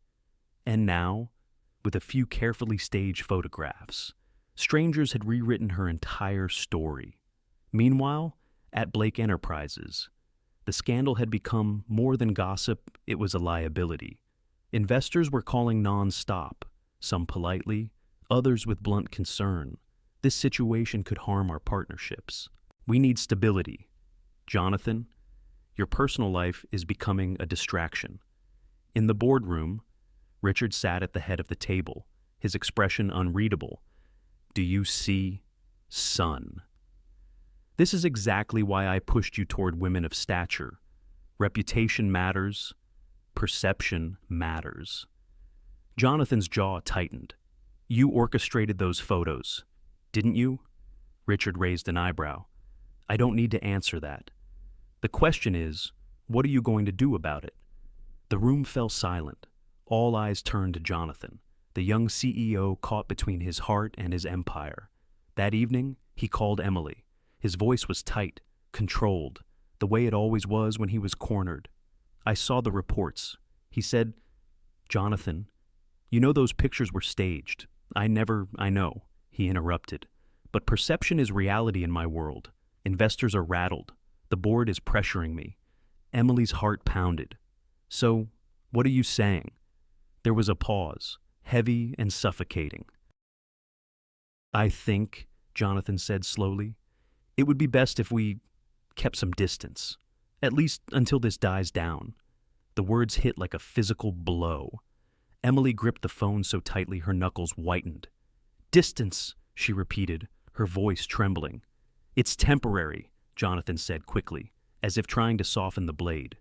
And now, with a few carefully staged photographs, strangers had rewritten her entire story. Meanwhile, at Blake Enterprises, the scandal had become more than gossip, it was a liability. Investors were calling non-stop, some politely, others with blunt concern. This situation could harm our partnerships. We need stability. Jonathan, your personal life is becoming a distraction. In the boardroom, Richard sat at the head of the table, his expression unreadable. "Do you see, son? This is exactly why I pushed you toward women of stature. Reputation matters. Perception matters." Jonathan's jaw tightened. "You orchestrated those photos, didn't you?" Richard raised an eyebrow. "I don't need to answer that. The question is, what are you going to do about it?" The room fell silent. All eyes turned to Jonathan, the young CEO caught between his heart and his empire. That evening, he called Emily. His voice was tight, controlled, the way it always was when he was cornered. "I saw the reports," he said. "Jonathan, you know those pictures were staged. I know," he interrupted. "But perception is reality in my world. Investors are rattled. The board is pressuring me." Emily's heart pounded. "So, what are you saying?" There was a pause, heavy and suffocating. "I think," Jonathan said slowly, "it would be best if we kept some distance, at least until this dies down." The words hit like a physical blow. Emily gripped the phone so tightly her knuckles whitened. "Distance," she repeated, her voice trembling. "It's temporary," Jonathan said quickly, as if trying to soften the blade.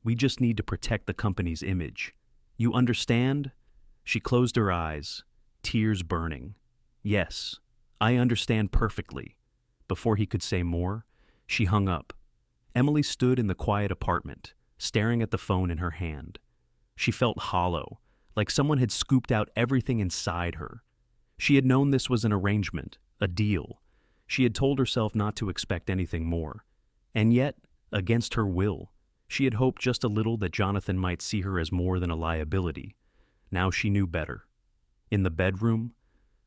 "We just need to protect the company's image. You understand?" She closed her eyes, tears burning. "Yes, I understand perfectly." Before he could say more, she hung up. Emily stood in the quiet apartment, staring at the phone in her hand. She felt hollow, like someone had scooped out everything inside her. She had known this was an arrangement, a deal. She had told herself not to expect anything more. And yet, against her will, she had hoped just a little that Jonathan might see her as more than a liability. Now she knew better. In the bedroom,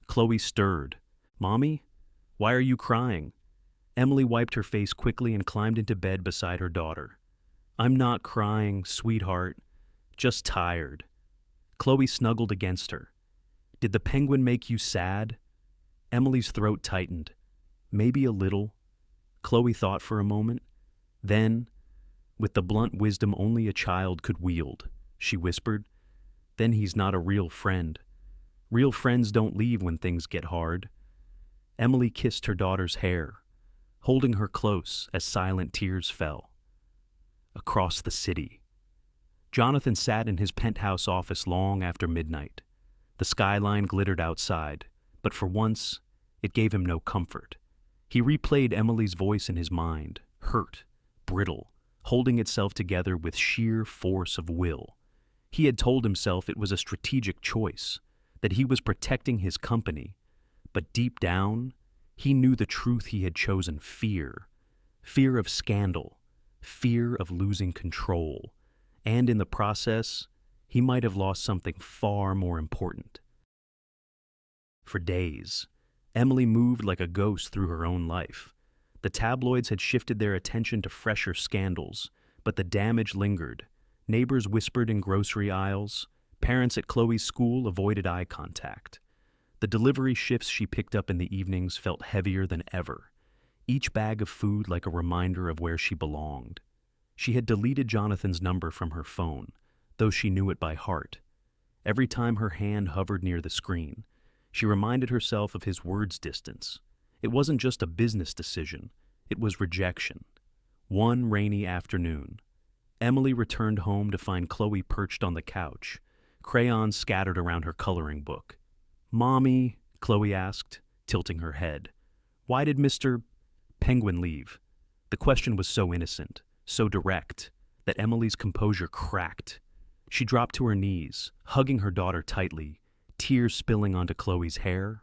Chloe stirred. "Mommy, why are you crying?" Emily wiped her face quickly and climbed into bed beside her daughter. "I'm not crying, sweetheart. Just tired." Chloe snuggled against her. "Did the penguin make you sad?" Emily's throat tightened. "Maybe a little." Chloe thought for a moment. Then, with the blunt wisdom only a child could wield, she whispered, "Then he's not a real friend. Real friends don't leave when things get hard." Emily kissed her daughter's hair, holding her close as silent tears fell. Across the city, Jonathan sat in his penthouse office long after midnight. The skyline glittered outside, but for once, it gave him no comfort. He replayed Emily's voice in his mind, hurt, brittle, holding itself together with sheer force of will. He had told himself it was a strategic choice, that he was protecting his company. But deep down, he knew the truth he had chosen: fear. Fear of scandal, fear of losing control. And in the process, he might have lost something far more important. For days, Emily moved like a ghost through her own life. The tabloids had shifted their attention to fresher scandals, but the damage lingered. Neighbors whispered in grocery aisles. Parents at Chloe's school avoided eye contact. The delivery shifts she picked up in the evenings felt heavier than ever, each bag of food like a reminder of where she belonged. She had deleted Jonathan's number from her phone, though she knew it by heart. Every time her hand hovered near the screen, she reminded herself of his words' distance. It wasn't just a business decision, it was rejection. One rainy afternoon, Emily returned home to find Chloe perched on the couch, crayons scattered around her coloring book. "Mommy," Chloe asked, tilting her head, "why did Mr. Penguin leave?" The question was so innocent, so direct, that Emily's composure cracked. She dropped to her knees, hugging her daughter tightly, tears spilling onto Chloe's hair.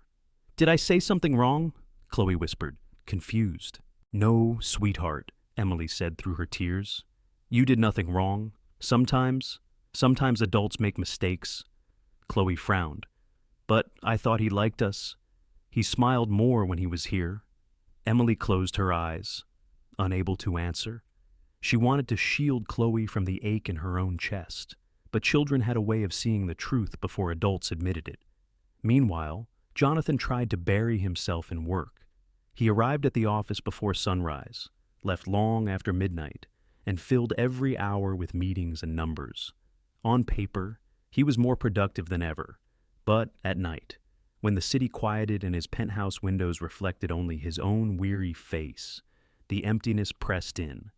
"Did I say something wrong?" Chloe whispered, confused. "No, sweetheart," Emily said through her tears. "You did nothing wrong. Sometimes adults make mistakes." Chloe frowned. "But I thought he liked us. He smiled more when he was here." Emily closed her eyes, unable to answer. She wanted to shield Chloe from the ache in her own chest, but children had a way of seeing the truth before adults admitted it. Meanwhile, Jonathan tried to bury himself in work. He arrived at the office before sunrise, left long after midnight, and filled every hour with meetings and numbers. On paper, he was more productive than ever, but at night, when the city quieted and his penthouse windows reflected only his own weary face, the emptiness pressed in.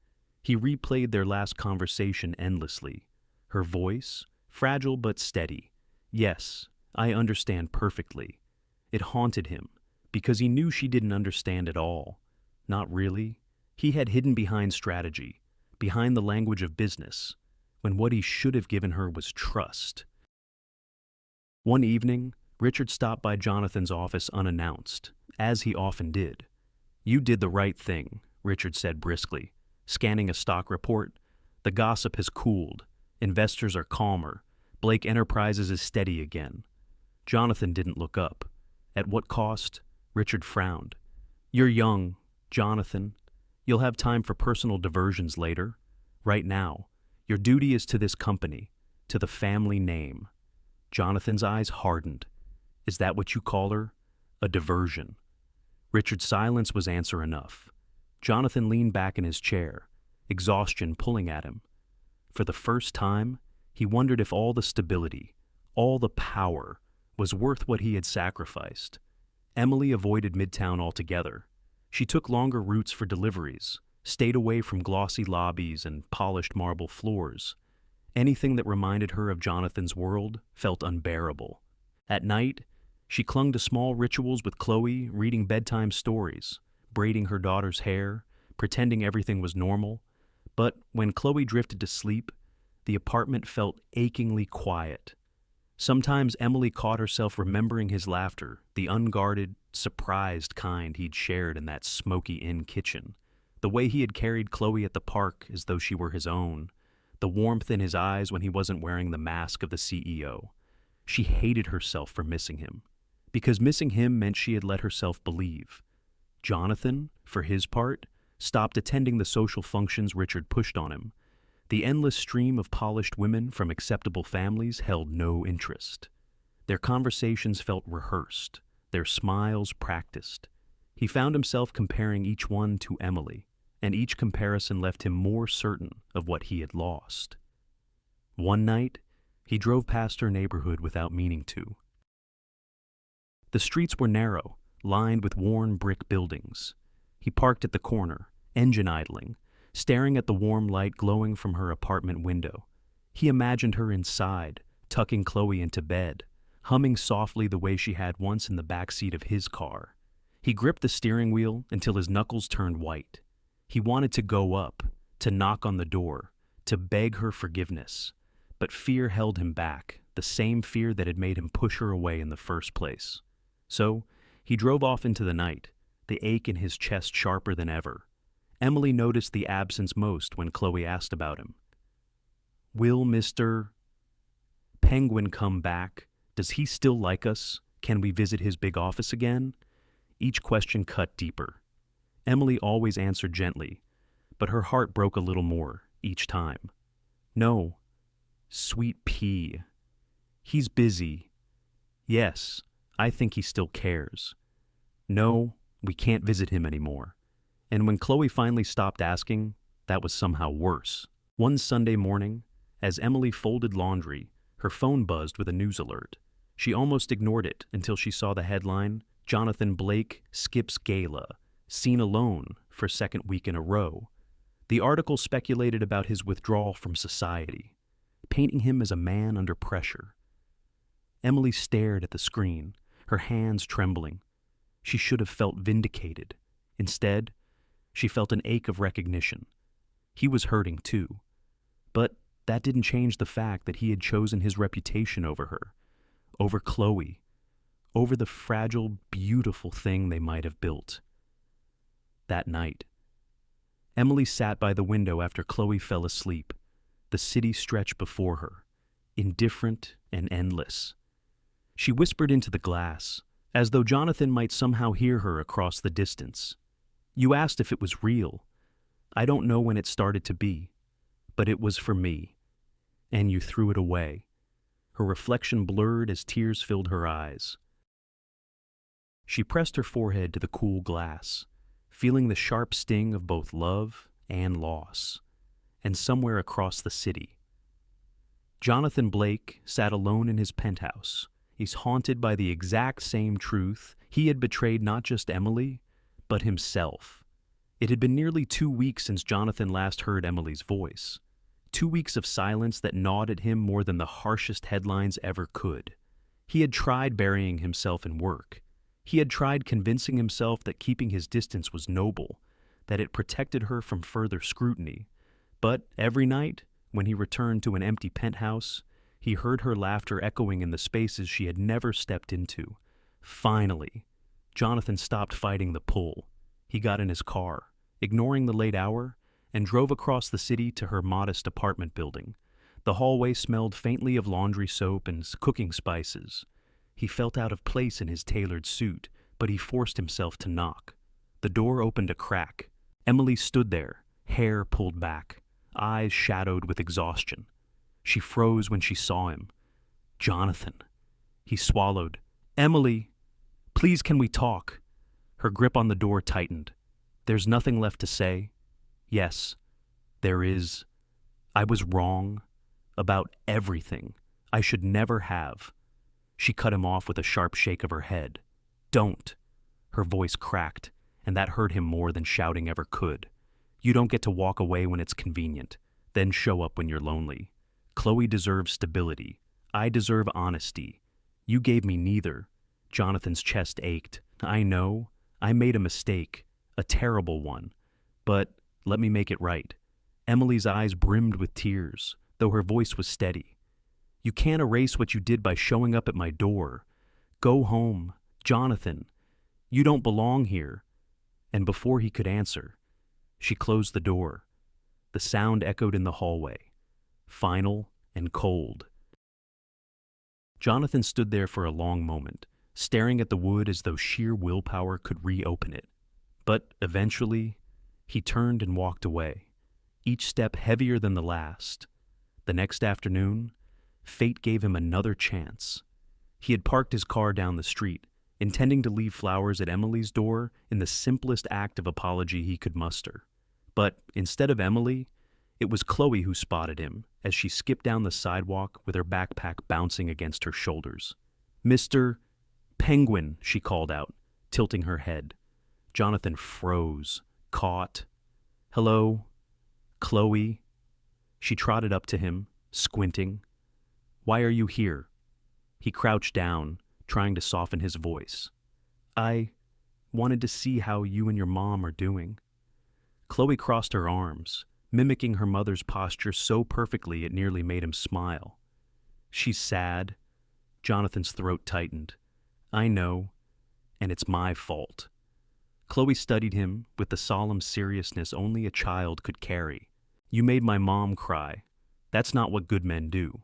He replayed their last conversation endlessly. Her voice, fragile but steady. "Yes, I understand perfectly." It haunted him, because he knew she didn't understand at all. Not really. He had hidden behind strategy, behind the language of business, when what he should have given her was trust. One evening, Richard stopped by Jonathan's office unannounced, as he often did. "You did the right thing," Richard said briskly, scanning a stock report. "The gossip has cooled. Investors are calmer. Blake Enterprises is steady again." Jonathan didn't look up. "At what cost?" Richard frowned. "You're young, Jonathan. You'll have time for personal diversions later. Right now, your duty is to this company, to the family name." Jonathan's eyes hardened. "Is that what you call her? A diversion?" Richard's silence was answer enough. Jonathan leaned back in his chair, exhaustion pulling at him. For the first time, he wondered if all the stability, all the power, was worth what he had sacrificed. Emily avoided Midtown altogether. She took longer routes for deliveries, stayed away from glossy lobbies and polished marble floors. Anything that reminded her of Jonathan's world felt unbearable. At night, she clung to small rituals with Chloe, reading bedtime stories, braiding her daughter's hair, pretending everything was normal. But when Chloe drifted to sleep, the apartment felt achingly quiet. Sometimes Emily caught herself remembering his laughter, the unguarded, surprised kind he'd shared in that smoky inn kitchen, the way he had carried Chloe at the park as though she were his own, the warmth in his eyes when he wasn't wearing the mask of the CEO. She hated herself for missing him, because missing him meant she had let herself believe. Jonathan, for his part, stopped attending the social functions Richard pushed on him. The endless stream of polished women from acceptable families held no interest. Their conversations felt rehearsed, their smiles practiced. He found himself comparing each one to Emily, and each comparison left him more certain of what he had lost. One night, he drove past her neighborhood without meaning to. The streets were narrow, lined with worn brick buildings. He parked at the corner, engine idling, staring at the warm light glowing from her apartment window. He imagined her inside, tucking Chloe into bed, humming softly the way she had once in the backseat of his car. He gripped the steering wheel until his knuckles turned white. He wanted to go up, to knock on the door, to beg her forgiveness. But fear held him back, the same fear that had made him push her away in the first place. So, he drove off into the night, the ache in his chest sharper than ever. Emily noticed the absence most when Chloe asked about him. "Will Mr. Penguin come back? Does he still like us? Can we visit his big office again?" Each question cut deeper. Emily always answered gently, but her heart broke a little more each time. "No, sweet pea. He's busy. Yes, I think he still cares. No, we can't visit him anymore." And when Chloe finally stopped asking, that was somehow worse. One Sunday morning, as Emily folded laundry, Her phone buzzed with a news alert. She almost ignored it until she saw the headline, "Jonathan Blake skips gala, seen alone for second week in a row." The article speculated about his withdrawal from society, painting him as a man under pressure. Emily stared at the screen, her hands trembling. She should have felt vindicated. Instead, she felt an ache of recognition. He was hurting too. But that didn't change the fact that he had chosen his reputation over her, over Chloe, over the fragile, beautiful thing they might have built. That night, Emily sat by the window after Chloe fell asleep. The city stretched before her, indifferent and endless. She whispered into the glass, as though Jonathan might somehow hear her across the distance. "You asked if it was real. I don't know when it started to be, but it was for me. And you threw it away." Her reflection blurred as tears filled her eyes. She pressed her forehead to the cool glass, feeling the sharp sting of both love and loss. And somewhere across the city, Jonathan Blake sat alone in his penthouse. He's haunted by the exact same truth. He had betrayed not just Emily, but himself. It had been nearly 2 weeks since Jonathan last heard Emily's voice. 2 weeks of silence that gnawed at him more than the harshest headlines ever could. He had tried burying himself in work. He had tried convincing himself that keeping his distance was noble, that it protected her from further scrutiny. But every night, when he returned to an empty penthouse, he heard her laughter echoing in the spaces she had never stepped into. Finally, Jonathan stopped fighting the pull. He got in his car, ignoring the late hour, and drove across the city to her modest apartment building. The hallway smelled faintly of laundry soap and cooking spices. He felt out of place in his tailored suit, but he forced himself to knock. The door opened a crack. Emily stood there, hair pulled back, eyes shadowed with exhaustion. She froze when she saw him. "Jonathan." He swallowed. "Emily, please can we talk?" Her grip on the door tightened. "There's nothing left to say." "Yes, there is. I was wrong about everything. I should never have." She cut him off with a sharp shake of her head. "Don't." Her voice cracked, and that hurt him more than shouting ever could. "You don't get to walk away when it's convenient, then show up when you're lonely. Chloe deserves stability. I deserve honesty. You gave me neither." Jonathan's chest ached. "I know. I made a mistake. A terrible one. But let me make it right." Emily's eyes brimmed with tears, though her voice was steady. "You can't erase what you did by showing up at my door. Go home, Jonathan. You don't belong here." And before he could answer, she closed the door. The sound echoed in the hallway, final and cold. Jonathan stood there for a long moment, staring at the wood as though sheer willpower could reopen it. But eventually, he turned and walked away, each step heavier than the last. The next afternoon, fate gave him another chance. He had parked his car down the street, intending to leave flowers at Emily's door in the simplest act of apology he could muster. But instead of Emily, it was Chloe who spotted him as she skipped down the sidewalk with her backpack bouncing against her shoulders. "Mr. Penguin," she called out, tilting her head. Jonathan froze, caught. "Hello, Chloe." She trotted up to him, squinting. "Why are you here?" He crouched down, trying to soften his voice. "I wanted to see how you and your mom are doing." Chloe crossed her arms, mimicking her mother's posture so perfectly it nearly made him smile. "She's sad." Jonathan's throat tightened. "I know, and it's my fault." Chloe studied him with the solemn seriousness only a child could carry. "You made my mom cry. That's not what good men do."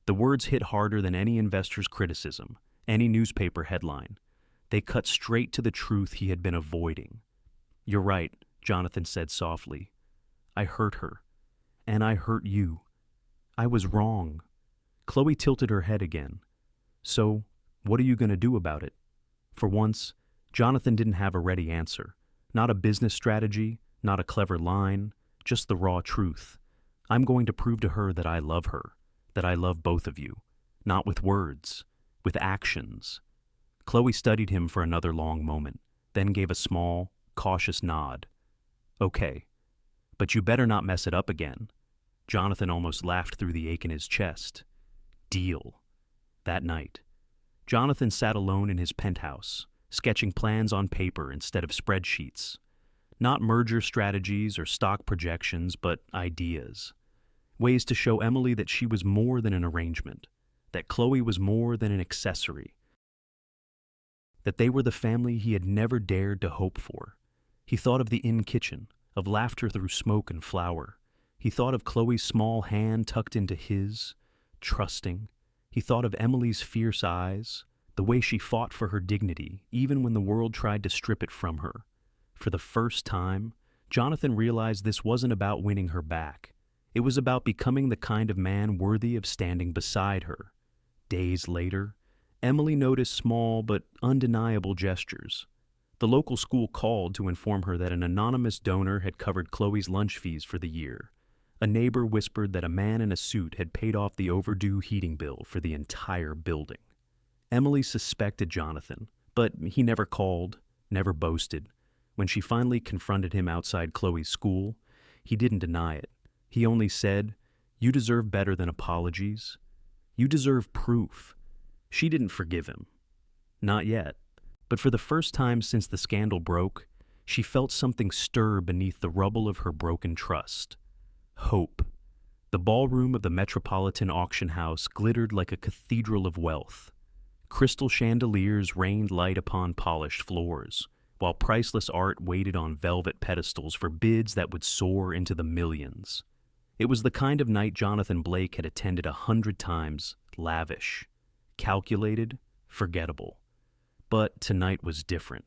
The words hit harder than any investor's criticism, any newspaper headline. They cut straight to the truth he had been avoiding. "You're right," Jonathan said softly. "I hurt her, and I hurt you. I was wrong." Chloe tilted her head again. "So, what are you going to do about it?" For once, Jonathan didn't have a ready answer. Not a business strategy, not a clever line, just the raw truth. "I'm going to prove to her that I love her, that I love both of you." Not with words, with actions. Chloe studied him for another long moment, then gave a small, cautious nod. Okay, but you better not mess it up again. Jonathan almost laughed through the ache in his chest. Deal. That night, Jonathan sat alone in his penthouse, sketching plans on paper instead of spreadsheets. Not merger strategies or stock projections, but ideas. Ways to show Emily that she was more than an arrangement, that Chloe was more than an accessory, that they were the family he had never dared to hope for. He thought of the inn kitchen, of laughter through smoke and flour. He thought of Chloe's small hand tucked into his, trusting. He thought of Emily's fierce eyes, the way she fought for her dignity, even when the world tried to strip it from her. For the first time, Jonathan realized this wasn't about winning her back. It was about becoming the kind of man worthy of standing beside her. Days later, Emily noticed small but undeniable gestures. The local school called to inform her that an anonymous donor had covered Chloe's lunch fees for the year. A neighbor whispered that a man in a suit had paid off the overdue heating bill for the entire building. Emily suspected Jonathan, but he never called, never boasted. When she finally confronted him outside Chloe's school, he didn't deny it. He only said, "You deserve better than apologies. You deserve proof." She didn't forgive him. Not yet. But for the first time since the scandal broke, she felt something stir beneath the rubble of her broken trust. Hope. The ballroom of the Metropolitan Auction House glittered like a cathedral of wealth. Crystal chandeliers rained light upon polished floors, while priceless art waited on velvet pedestals for bids that would soar into the millions. It was the kind of night Jonathan Blake had attended 100 times, lavish, calculated, forgettable. But tonight was different.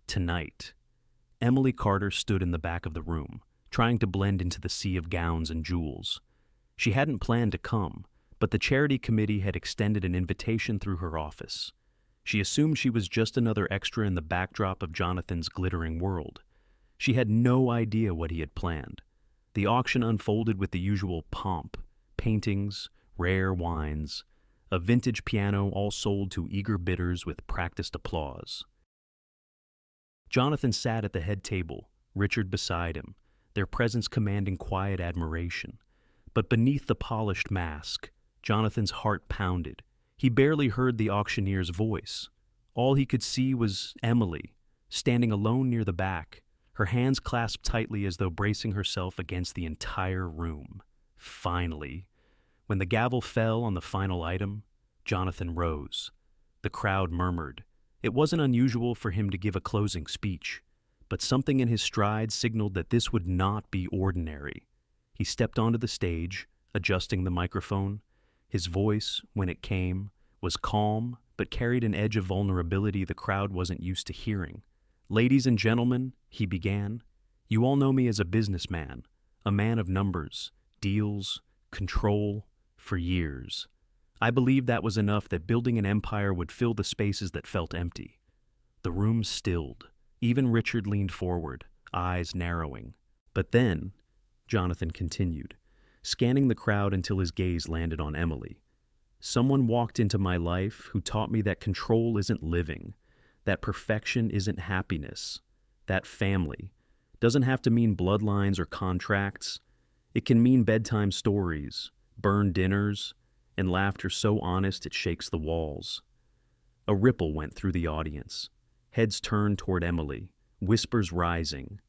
Tonight. Emily Carter stood in the back of the room, trying to blend into the sea of gowns and jewels. She hadn't planned to come, but the charity committee had extended an invitation through her office. She assumed she was just another extra in the backdrop of Jonathan's glittering world. She had no idea what he had planned. The auction unfolded with the usual pomp, paintings, rare wines, a vintage piano all sold to eager bidders with practiced applause. Jonathan sat at the head table, Richard beside him, their presence commanding quiet admiration. But beneath the polished mask, Jonathan's heart pounded. He barely heard the auctioneer's voice. All he could see was Emily, standing alone near the back, her hands clasped tightly as though bracing herself against the entire room. Finally, when the gavel fell on the final item, Jonathan rose. The crowd murmured. It wasn't unusual for him to give a closing speech, but something in his stride signaled that this would not be ordinary. He stepped onto the stage, adjusting the microphone. His voice, when it came, was calm, but carried an edge of vulnerability the crowd wasn't used to hearing. "Ladies and gentlemen," he began, "you all know me as a businessman, a man of numbers, deals, control, for years. I believed that was enough, that building an empire would fill the spaces that felt empty." The room stilled. Even Richard leaned forward, eyes narrowing. "But then," Jonathan continued, scanning the crowd until his gaze landed on Emily, "someone walked into my life who taught me that control isn't living, that perfection isn't happiness, that family doesn't have to mean bloodlines or contracts. It can mean bedtime stories, burned dinners, and laughter so honest it shakes the walls." A ripple went through the audience. Heads turned toward Emily, whispers rising.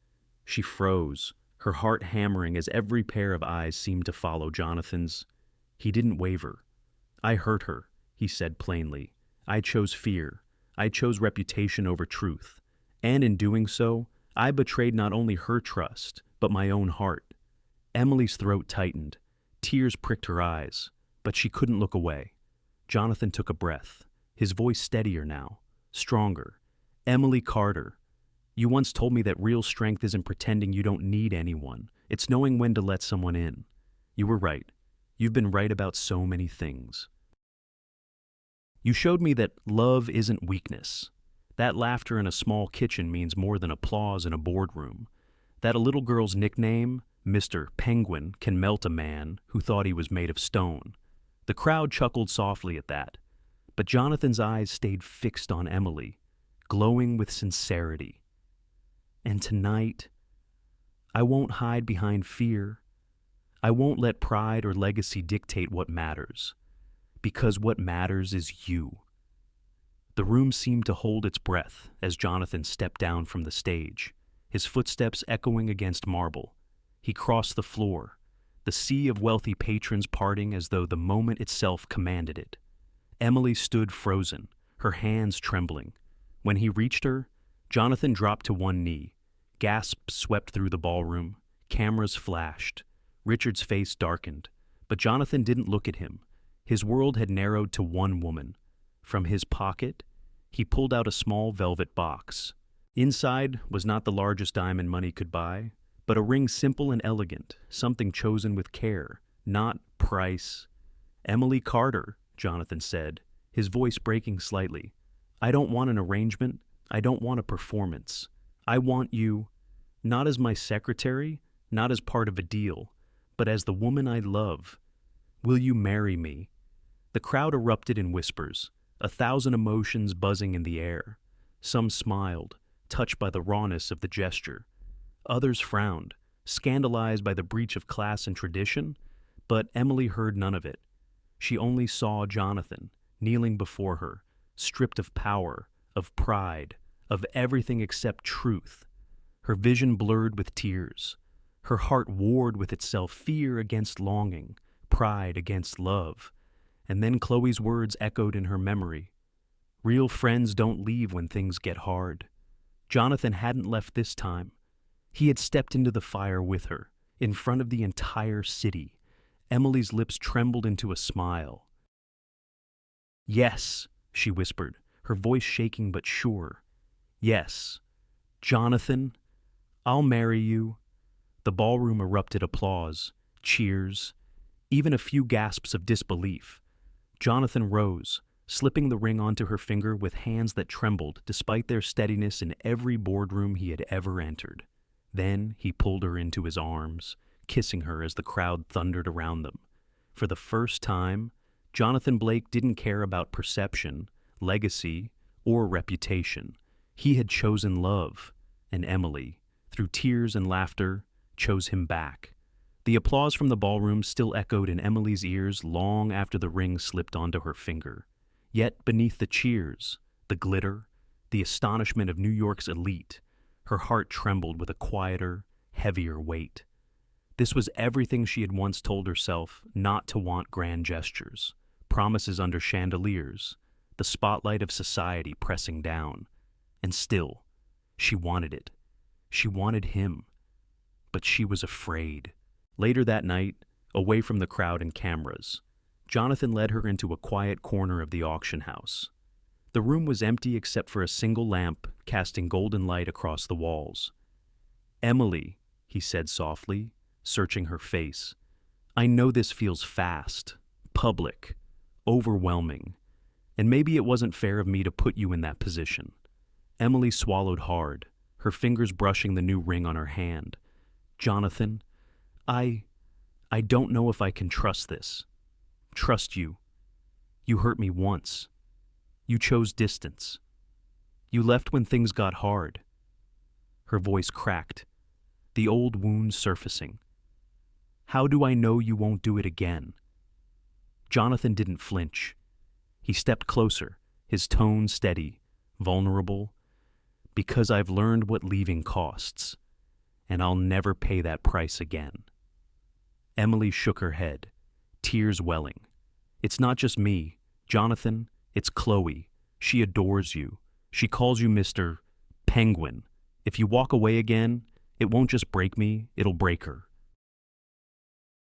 She froze, her heart hammering as every pair of eyes seemed to follow Jonathan's. He didn't waver. "I hurt her," he said plainly. "I chose fear. I chose reputation over truth. And in doing so, I betrayed not only her trust, but my own heart." Emily's throat tightened. Tears pricked her eyes, but she couldn't look away. Jonathan took a breath, his voice steadier now, stronger. "Emily Carter, you once told me that real strength isn't pretending you don't need anyone. It's knowing when to let someone in. You were right. You've been right about so many things. You showed me that love isn't weakness. That laughter in a small kitchen means more than applause in a boardroom. That a little girl's nickname, Mr. Penguin, can melt a man who thought he was made of stone. The crowd chuckled softly at that, but Jonathan's eyes stayed fixed on Emily, glowing with sincerity. And tonight, I won't hide behind fear. I won't let pride or legacy dictate what matters, because what matters is you. The room seemed to hold its breath as Jonathan stepped down from the stage, his footsteps echoing against marble. He crossed the floor, the sea of wealthy patrons parting as though the moment itself commanded it. Emily stood frozen, her hands trembling. When he reached her, Jonathan dropped to one knee. Gasps swept through the ballroom. Cameras flashed. Richard's face darkened, but Jonathan didn't look at him. His world had narrowed to one woman. From his pocket, he pulled out a small velvet box. Inside was not the largest diamond money could buy, but a ring simple and elegant, something chosen with care, not price. "Emily Carter," Jonathan said, his voice breaking slightly. "I don't want an arrangement. I don't want a performance. I want you, not as my secretary, not as part of a deal, but as the woman I love. Will you marry me?" The crowd erupted in whispers, 1,000 emotions buzzing in the air. Some smiled, touched by the rawness of the gesture. Others frowned, scandalized by the breach of class and tradition, but Emily heard none of it. She only saw Jonathan, kneeling before her, stripped of power, of pride, of everything except truth. Her vision blurred with tears. Her heart warred with itself, fear against longing, pride against love. And then Chloe's words echoed in her memory. "Real friends don't leave when things get hard." Jonathan hadn't left this time. He had stepped into the fire with her, in front of the entire city. Emily's lips trembled into a smile. "Yes," she whispered, her voice shaking but sure. "Yes, Jonathan, I'll marry you." The ballroom erupted applause, cheers, even a few gasps of disbelief. Jonathan rose, slipping the ring onto her finger with hands that trembled despite their steadiness in every boardroom he had ever entered. Then he pulled her into his arms, kissing her as the crowd thundered around them. For the first time, Jonathan Blake didn't care about perception, legacy, or reputation. He had chosen love, and Emily, through tears and laughter, chose him back. The applause from the ballroom still echoed in Emily's ears long after the ring slipped onto her finger. Yet beneath the cheers, the glitter, the astonishment of New York's elite, her heart trembled with a quieter, heavier weight. This was everything she had once told herself not to want: grand gestures, promises under chandeliers, the spotlight of society pressing down. And still, she wanted it. She wanted him. But she was afraid. Later that night, away from the crowd and cameras, Jonathan led her into a quiet corner of the auction house. The room was empty except for a single lamp casting golden light across the walls. "Emily," he said softly, searching her face, "I know this feels fast, public, overwhelming, and maybe it wasn't fair of me to put you in that position." Emily swallowed hard, her fingers brushing the new ring on her hand. "Jonathan, I don't know if I can trust this. Trust you. You hurt me once. You chose distance. You left when things got hard." Her voice cracked, the old wound surfacing. "How do I know you won't do it again?" Jonathan didn't flinch. He stepped closer, his tone steady, vulnerable. "Because I've learned what leaving costs, and I'll never pay that price again." Emily shook her head, tears welling. "It's not just me, Jonathan, it's Chloe. She adores you. She calls you Mr. Penguin. If you walk away again, it won't just break me, it'll break her."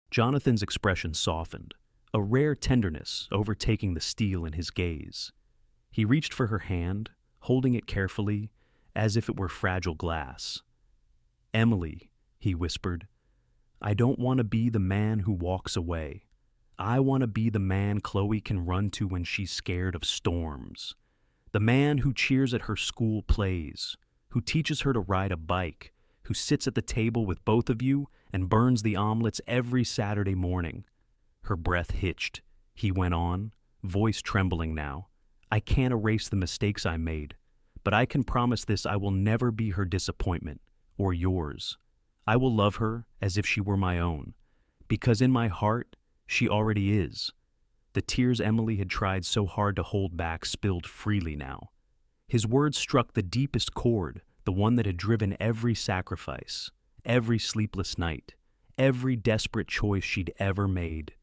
Jonathan's expression softened, a rare tenderness overtaking the steel in his gaze. He reached for her hand, holding it carefully, as if it were fragile glass. "Emily," he whispered, "I don't want to be the man who walks away. I want to be the man Chloe can run to when she's scared of storms. The man who cheers at her school plays, who teaches her to ride a bike, who sits at the table with both of you and burns the omelets every Saturday morning." Her breath hitched. he went on, voice trembling now. I can't erase the mistakes I made, but I can promise this: I will never be her disappointment, or yours. I will love her as if she were my own, because in my heart, she already is. The tears Emily had tried so hard to hold back spilled freely now. His words struck the deepest chord, the one that had driven every sacrifice, every sleepless night, every desperate choice she'd ever made.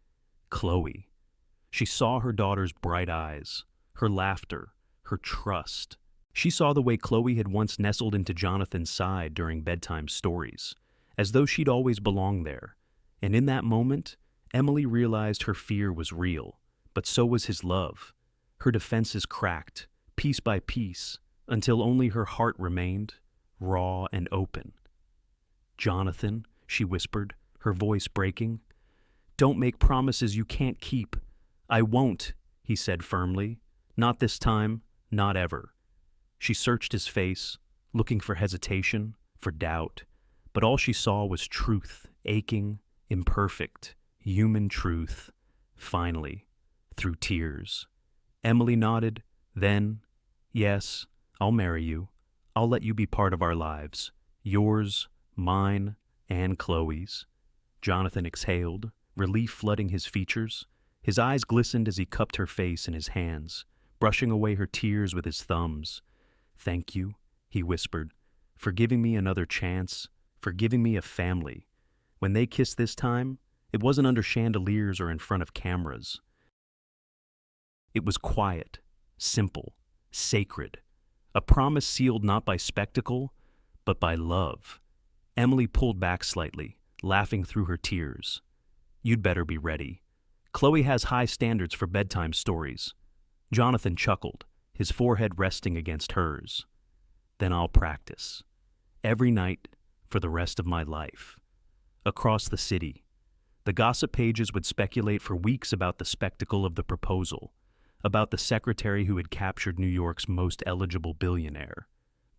Chloe. She saw her daughter's bright eyes, her laughter, her trust. She saw the way Chloe had once nestled into Jonathan's side during bedtime stories, as though she'd always belonged there. And in that moment, Emily realized her fear was real, but so was his love. Her defenses cracked, piece by piece, until only her heart remained, raw and open. Jonathan, she whispered, her voice breaking, don't make promises you can't keep. I won't, he said firmly. Not this time, not ever. She searched his face, looking for hesitation, for doubt, but all she saw was truth, aching, imperfect, human truth. Finally, through tears. Emily nodded, then, yes, I'll marry you. I'll let you be part of our lives. Yours, mine, and Chloe's. Jonathan exhaled, relief flooding his features. His eyes glistened as he cupped her face in his hands, brushing away her tears with his thumbs. Thank you, he whispered, for giving me another chance, for giving me a family. When they kissed this time, it wasn't under chandeliers or in front of cameras. It was quiet, simple, sacred, a promise sealed not by spectacle, but by love. Emily pulled back slightly, laughing through her tears. You'd better be ready. Chloe has high standards for bedtime stories. Jonathan chuckled, his forehead resting against hers. Then I'll practice. Every night for the rest of my life. Across the city, the gossip pages would speculate for weeks about the spectacle of the proposal, about the secretary who had captured New York's most eligible billionaire.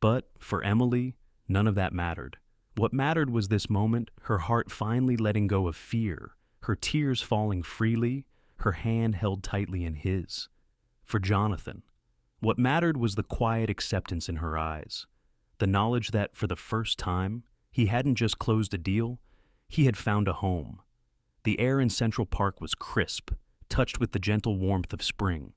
But for Emily, none of that mattered. What mattered was this moment, her heart finally letting go of fear, her tears falling freely, her hand held tightly in his. For Jonathan, what mattered was the quiet acceptance in her eyes, the knowledge that for the first time, he hadn't just closed a deal, he had found a home. The air in Central Park was crisp, touched with the gentle warmth of spring.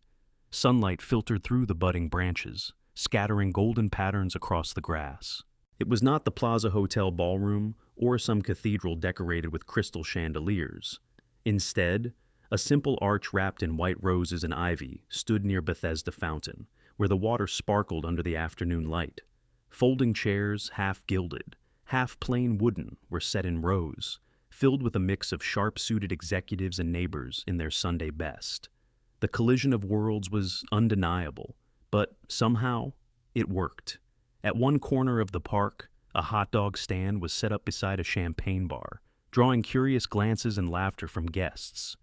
Sunlight filtered through the budding branches, scattering golden patterns across the grass. It was not the Plaza Hotel ballroom or some cathedral decorated with crystal chandeliers. Instead, a simple arch wrapped in white roses and ivy stood near Bethesda Fountain, where the water sparkled under the afternoon light. Folding chairs, half gilded, half plain wooden, were set in rows, filled with a mix of sharp-suited executives and neighbors in their Sunday best. The collision of worlds was undeniable, but somehow it worked. At one corner of the park, a hot dog stand was set up beside a champagne bar, drawing curious glances and laughter from guests.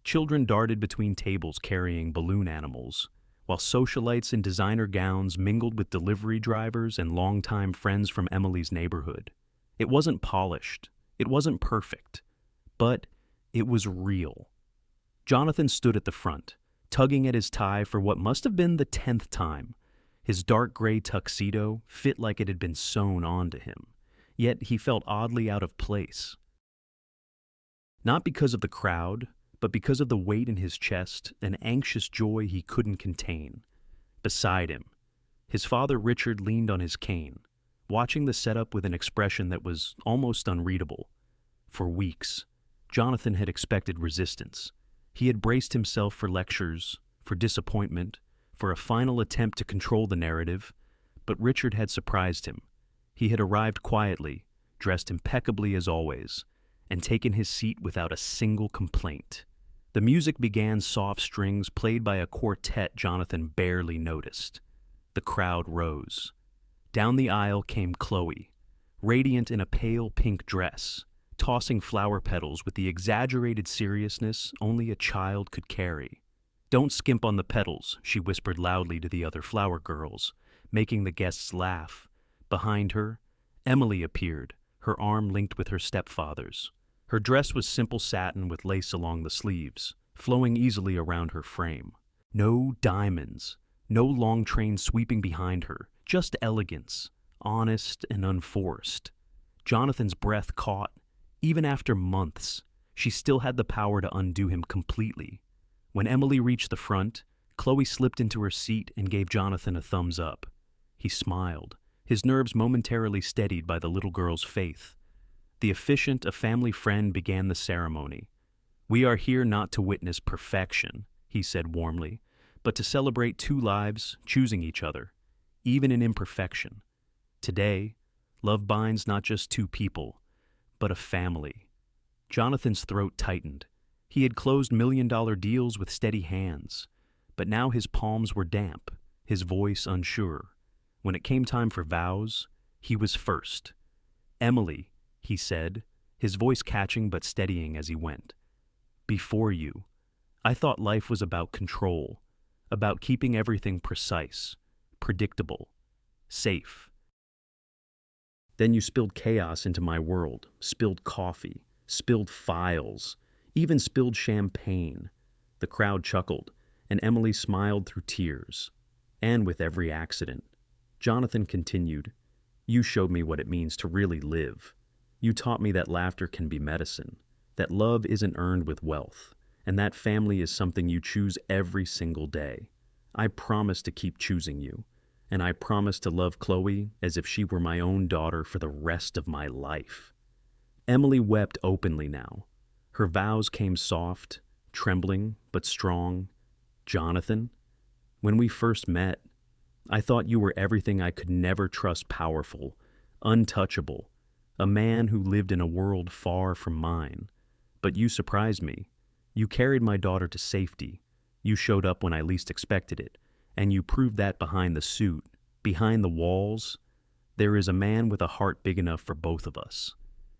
Children darted between tables carrying balloon animals, while socialites in designer gowns mingled with delivery drivers and longtime friends from Emily's neighborhood. It wasn't polished, it wasn't perfect, but it was real. Jonathan stood at the front, tugging at his tie for what must have been the 10th time. His dark gray tuxedo fit like it had been sewn onto him, yet he felt oddly out of place. Not because of the crowd, but because of the weight in his chest, an anxious joy he couldn't contain. Beside him, his father Richard leaned on his cane, watching the setup with an expression that was almost unreadable. For weeks, Jonathan had expected resistance. He had braced himself for lectures, for disappointment, for a final attempt to control the narrative, but Richard had surprised him. He had arrived quietly, dressed impeccably as always, and taken his seat without a single complaint. The music began soft strings played by a quartet Jonathan barely noticed. The crowd rose. Down the aisle came Chloe, radiant in a pale pink dress, tossing flower petals with the exaggerated seriousness only a child could carry. "Don't skimp on the petals," she whispered loudly to the other flower girls, making the guests laugh. Behind her, Emily appeared, her arm linked with her stepfather's. Her dress was simple satin with lace along the sleeves, flowing easily around her frame. No diamonds, no long train sweeping behind her, just elegance, honest and unforced. Jonathan's breath caught. Even after months, she still had the power to undo him completely. When Emily reached the front, Chloe slipped into her seat and gave Jonathan a thumbs up. He smiled, his nerves momentarily steadied by the little girl's faith. The efficient, a family friend, began the ceremony. "We are here not to witness perfection," he said warmly, "but to celebrate two lives choosing each other, even in imperfection. Today, love binds not just two people, but a family." Jonathan's throat tightened. He had closed million-dollar deals with steady hands, but now his palms were damp, his voice unsure. When it came time for vows, he was first. "Emily," he said, his voice catching but steadying as he went. "Before you, I thought life was about control, about keeping everything precise, predictable, safe. Then you spilled chaos into my world, spilled coffee, spilled files, even spilled champagne." The crowd chuckled, and Emily smiled through tears. "And with every accident." Jonathan continued, "You showed me what it means to really live. You taught me that laughter can be medicine, that love isn't earned with wealth, and that family is something you choose every single day. I promise to keep choosing you, and I promise to love Chloe as if she were my own daughter for the rest of my life." Emily wept openly now. Her vows came soft, trembling, but strong. "Jonathan, when we first met, I thought you were everything I could never trust: powerful, untouchable, a man who lived in a world far from mine. But you surprised me. You carried my daughter to safety. You showed up when I least expected it, and you proved that behind the suit, behind the walls, there is a man with a heart big enough for both of us."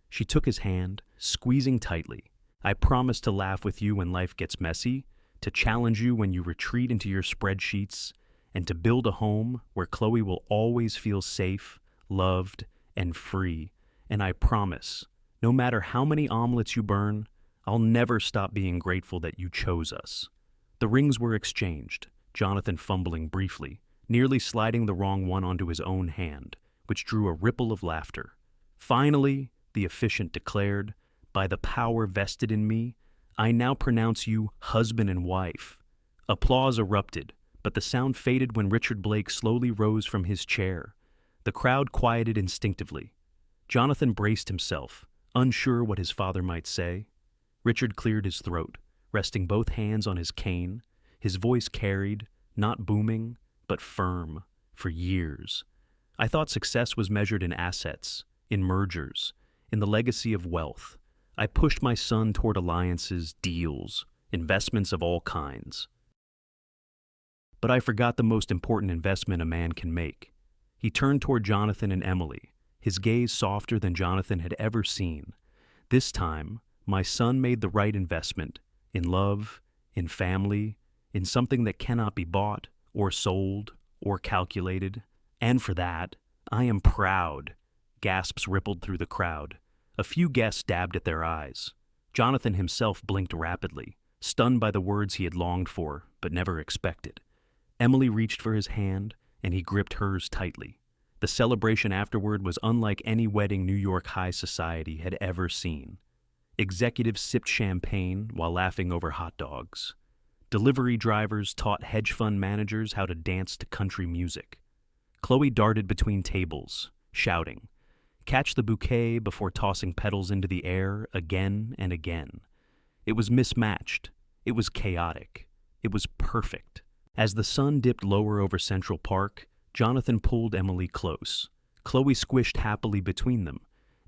She took his hand, squeezing tightly. "I promise to laugh with you when life gets messy, to challenge you when you retreat into your spreadsheets, and to build a home where Chloe will always feel safe, loved, and free. And I promise, no matter how many omelets you burn, I'll never stop being grateful that you chose us." The rings were exchanged, Jonathan fumbling briefly, nearly sliding the wrong one onto his own hand, which drew a ripple of laughter. "Finally," the officiant declared, "by the power vested in me, I now pronounce you husband and wife." Applause erupted, but the sound faded when Richard Blake slowly rose from his chair. The crowd quieted instinctively. Jonathan braced himself, unsure what his father might say. Richard cleared his throat, resting both hands on his cane, his voice carried, not booming, but firm, for years. "I thought success was measured in assets, in mergers, in the legacy of wealth. I pushed my son toward alliances, deals, investments of all kinds. But I forgot the most important investment a man can make." He turned toward Jonathan and Emily, his gaze softer than Jonathan had ever seen. "This time, my son made the right investment, in love, in family, in something that cannot be bought or sold or calculated. And for that, I am proud." Gasps rippled through the crowd. A few guests dabbed at their eyes. Jonathan himself blinked rapidly, stunned by the words he had longed for but never expected. Emily reached for his hand, and he gripped hers tightly. The celebration afterward was unlike any wedding New York high society had ever seen. Executives sipped champagne while laughing over hot dogs. Delivery drivers taught hedge fund managers how to dance to country music. Chloe darted between tables, shouting, "Catch the bouquet," before tossing petals into the air again and again. It was mismatched. It was chaotic. It was perfect. As the sun dipped lower over Central Park, Jonathan pulled Emily close. Chloe squished happily between them,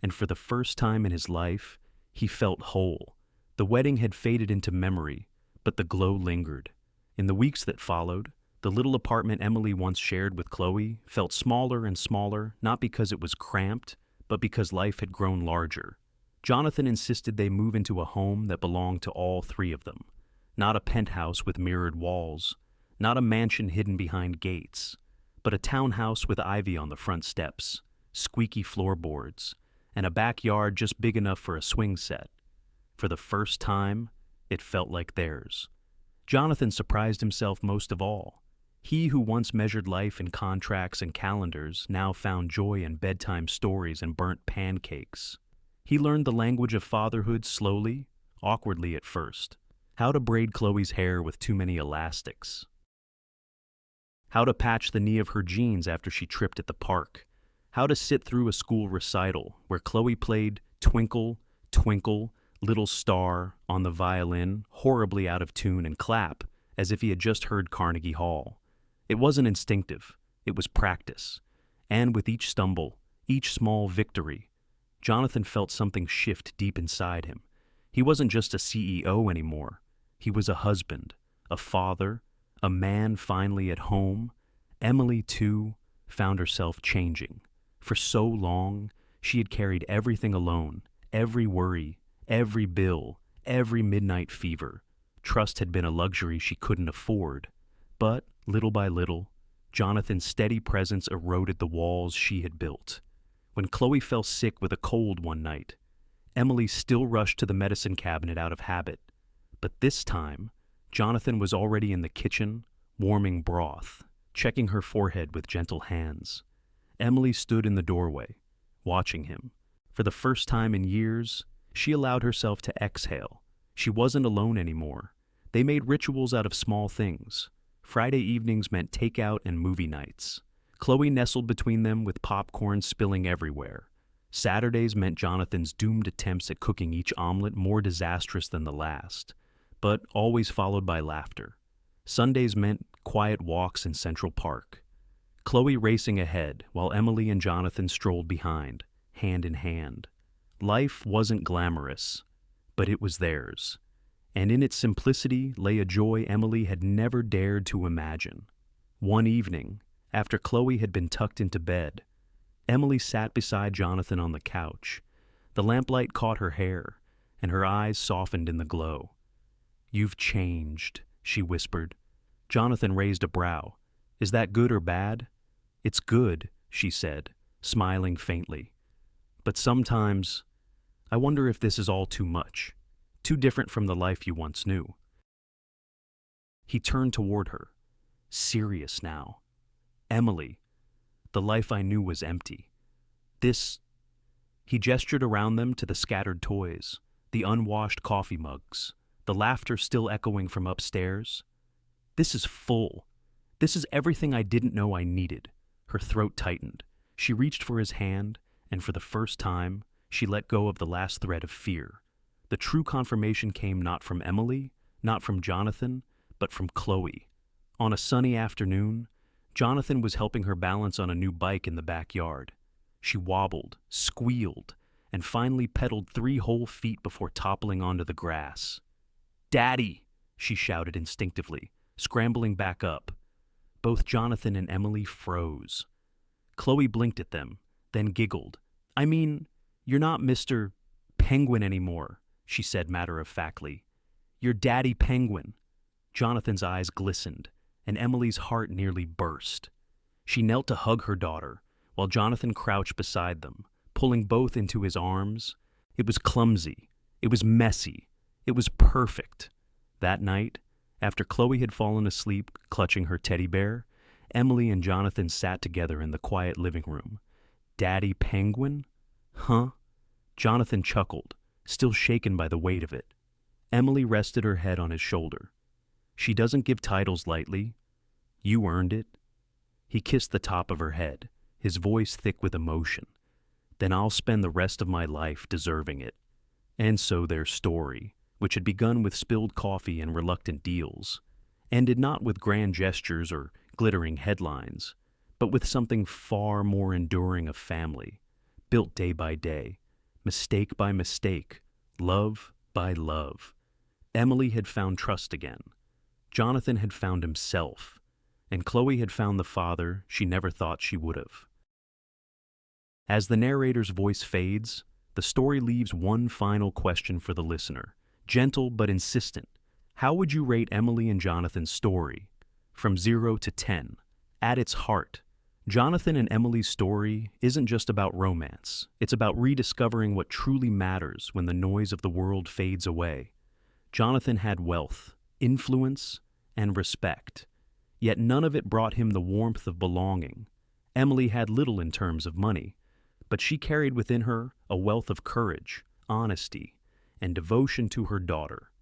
and for the first time in his life, he felt whole. The wedding had faded into memory, but the glow lingered. In the weeks that followed, the little apartment Emily once shared with Chloe felt smaller and smaller, not because it was cramped, but because life had grown larger. Jonathan insisted they move into a home that belonged to all three of them. Not a penthouse with mirrored walls, not a mansion hidden behind gates, but a townhouse with ivy on the front steps, squeaky floorboards, and a backyard just big enough for a swing set. For the first time, It felt like theirs. Jonathan surprised himself most of all. He who once measured life in contracts and calendars now found joy in bedtime stories and burnt pancakes. He learned the language of fatherhood slowly, awkwardly at first. How to braid Chloe's hair with too many elastics. How to patch the knee of her jeans after she tripped at the park. How to sit through a school recital where Chloe played Twinkle, Twinkle, Little Star on the violin, horribly out of tune, and clap as if he had just heard Carnegie Hall. It wasn't instinctive, it was practice. And with each stumble, each small victory, Jonathan felt something shift deep inside him. He wasn't just a CEO anymore. He was a husband, a father, a man finally at home. Emily, too, found herself changing. For so long, she had carried everything alone, every worry, every bill, every midnight fever. Trust had been a luxury she couldn't afford. But, little by little, Jonathan's steady presence eroded the walls she had built. When Chloe fell sick with a cold one night, Emily still rushed to the medicine cabinet out of habit. But this time, Jonathan was already in the kitchen, warming broth, checking her forehead with gentle hands. Emily stood in the doorway, watching him. For the first time in years, she allowed herself to exhale. She wasn't alone anymore. They made rituals out of small things. Friday evenings meant takeout and movie nights. Chloe nestled between them with popcorn spilling everywhere. Saturdays meant Jonathan's doomed attempts at cooking each omelet more disastrous than the last, but always followed by laughter. Sundays meant quiet walks in Central Park. Chloe racing ahead while Emily and Jonathan strolled behind, hand in hand. Life wasn't glamorous, but it was theirs. And in its simplicity lay a joy Emily had never dared to imagine. One evening, after Chloe had been tucked into bed, Emily sat beside Jonathan on the couch. The lamplight caught her hair, and her eyes softened in the glow. "You've changed," she whispered. Jonathan raised a brow. "Is that good or bad?" "It's good," she said, smiling faintly. "But sometimes, I wonder if this is all too much, too different from the life you once knew." He turned toward her, serious now. "Emily, the life I knew was empty. This—" He gestured around them to the scattered toys, the unwashed coffee mugs, the laughter still echoing from upstairs. "This is full. This is everything I didn't know I needed." Her throat tightened. She reached for his hand, and for the first time, she let go of the last thread of fear. The true confirmation came not from Emily, not from Jonathan, but from Chloe. On a sunny afternoon, Jonathan was helping her balance on a new bike in the backyard. She wobbled, squealed, and finally pedaled 3 whole feet before toppling onto the grass. "Daddy!" she shouted instinctively, scrambling back up. Both Jonathan and Emily froze. Chloe blinked at them, then giggled. "I mean, you're not Mr. Penguin anymore," she said matter-of-factly. "You're Daddy Penguin." Jonathan's eyes glistened, and Emily's heart nearly burst. She knelt to hug her daughter, while Jonathan crouched beside them, pulling both into his arms. It was clumsy. It was messy. It was perfect. That night, after Chloe had fallen asleep clutching her teddy bear, Emily and Jonathan sat together in the quiet living room. "Daddy Penguin? Huh?" Jonathan chuckled, still shaken by the weight of it. Emily rested her head on his shoulder. "She doesn't give titles lightly. You earned it." He kissed the top of her head, his voice thick with emotion. "Then I'll spend the rest of my life deserving it." And so their story, which had begun with spilled coffee and reluctant deals, ended not with grand gestures or glittering headlines, but with something far more enduring of family, built day by day, mistake by mistake, love by love. Emily had found trust again. Jonathan had found himself, and Chloe had found the father she never thought she would have. As the narrator's voice fades, the story leaves one final question for the listener, gentle but insistent. How would you rate Emily and Jonathan's story? From 0 to 10. At its heart, Jonathan and Emily's story isn't just about romance. It's about rediscovering what truly matters when the noise of the world fades away. Jonathan had wealth, influence, and respect, yet none of it brought him the warmth of belonging. Emily had little in terms of money, but she carried within her a wealth of courage, honesty, and devotion to her daughter.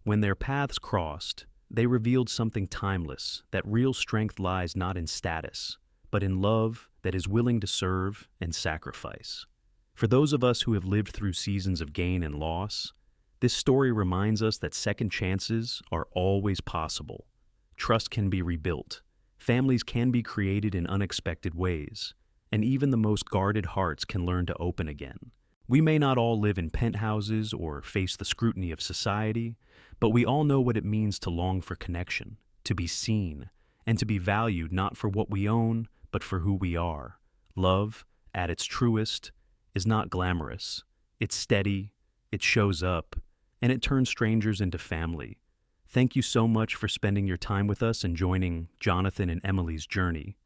When their paths crossed, they revealed something timeless, that real strength lies not in status, but in love that is willing to serve and sacrifice. For those of us who have lived through seasons of gain and loss, this story reminds us that second chances are always possible. Trust can be rebuilt, families can be created in unexpected ways, and even the most guarded hearts can learn to open again. We may not all live in penthouses or face the scrutiny of society, but we all know what it means to long for connection, to be seen, and to be valued not for what we own, but for who we are. Love, at its truest, is not glamorous. It's steady, it shows up, and it turns strangers into family. Thank you so much for spending your time with us and joining Jonathan and Emily's journey.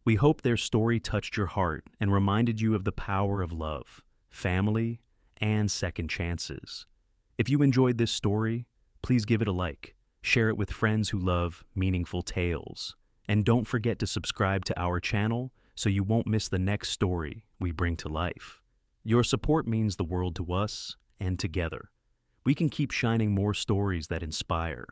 We hope their story touched your heart and reminded you of the power of love, family, and second chances. If you enjoyed this story, please give it a like, share it with friends who love meaningful tales, and don't forget to subscribe to our channel so you won't miss the next story we bring to life. Your support means the world to us, and together, we can keep shining more stories that inspire,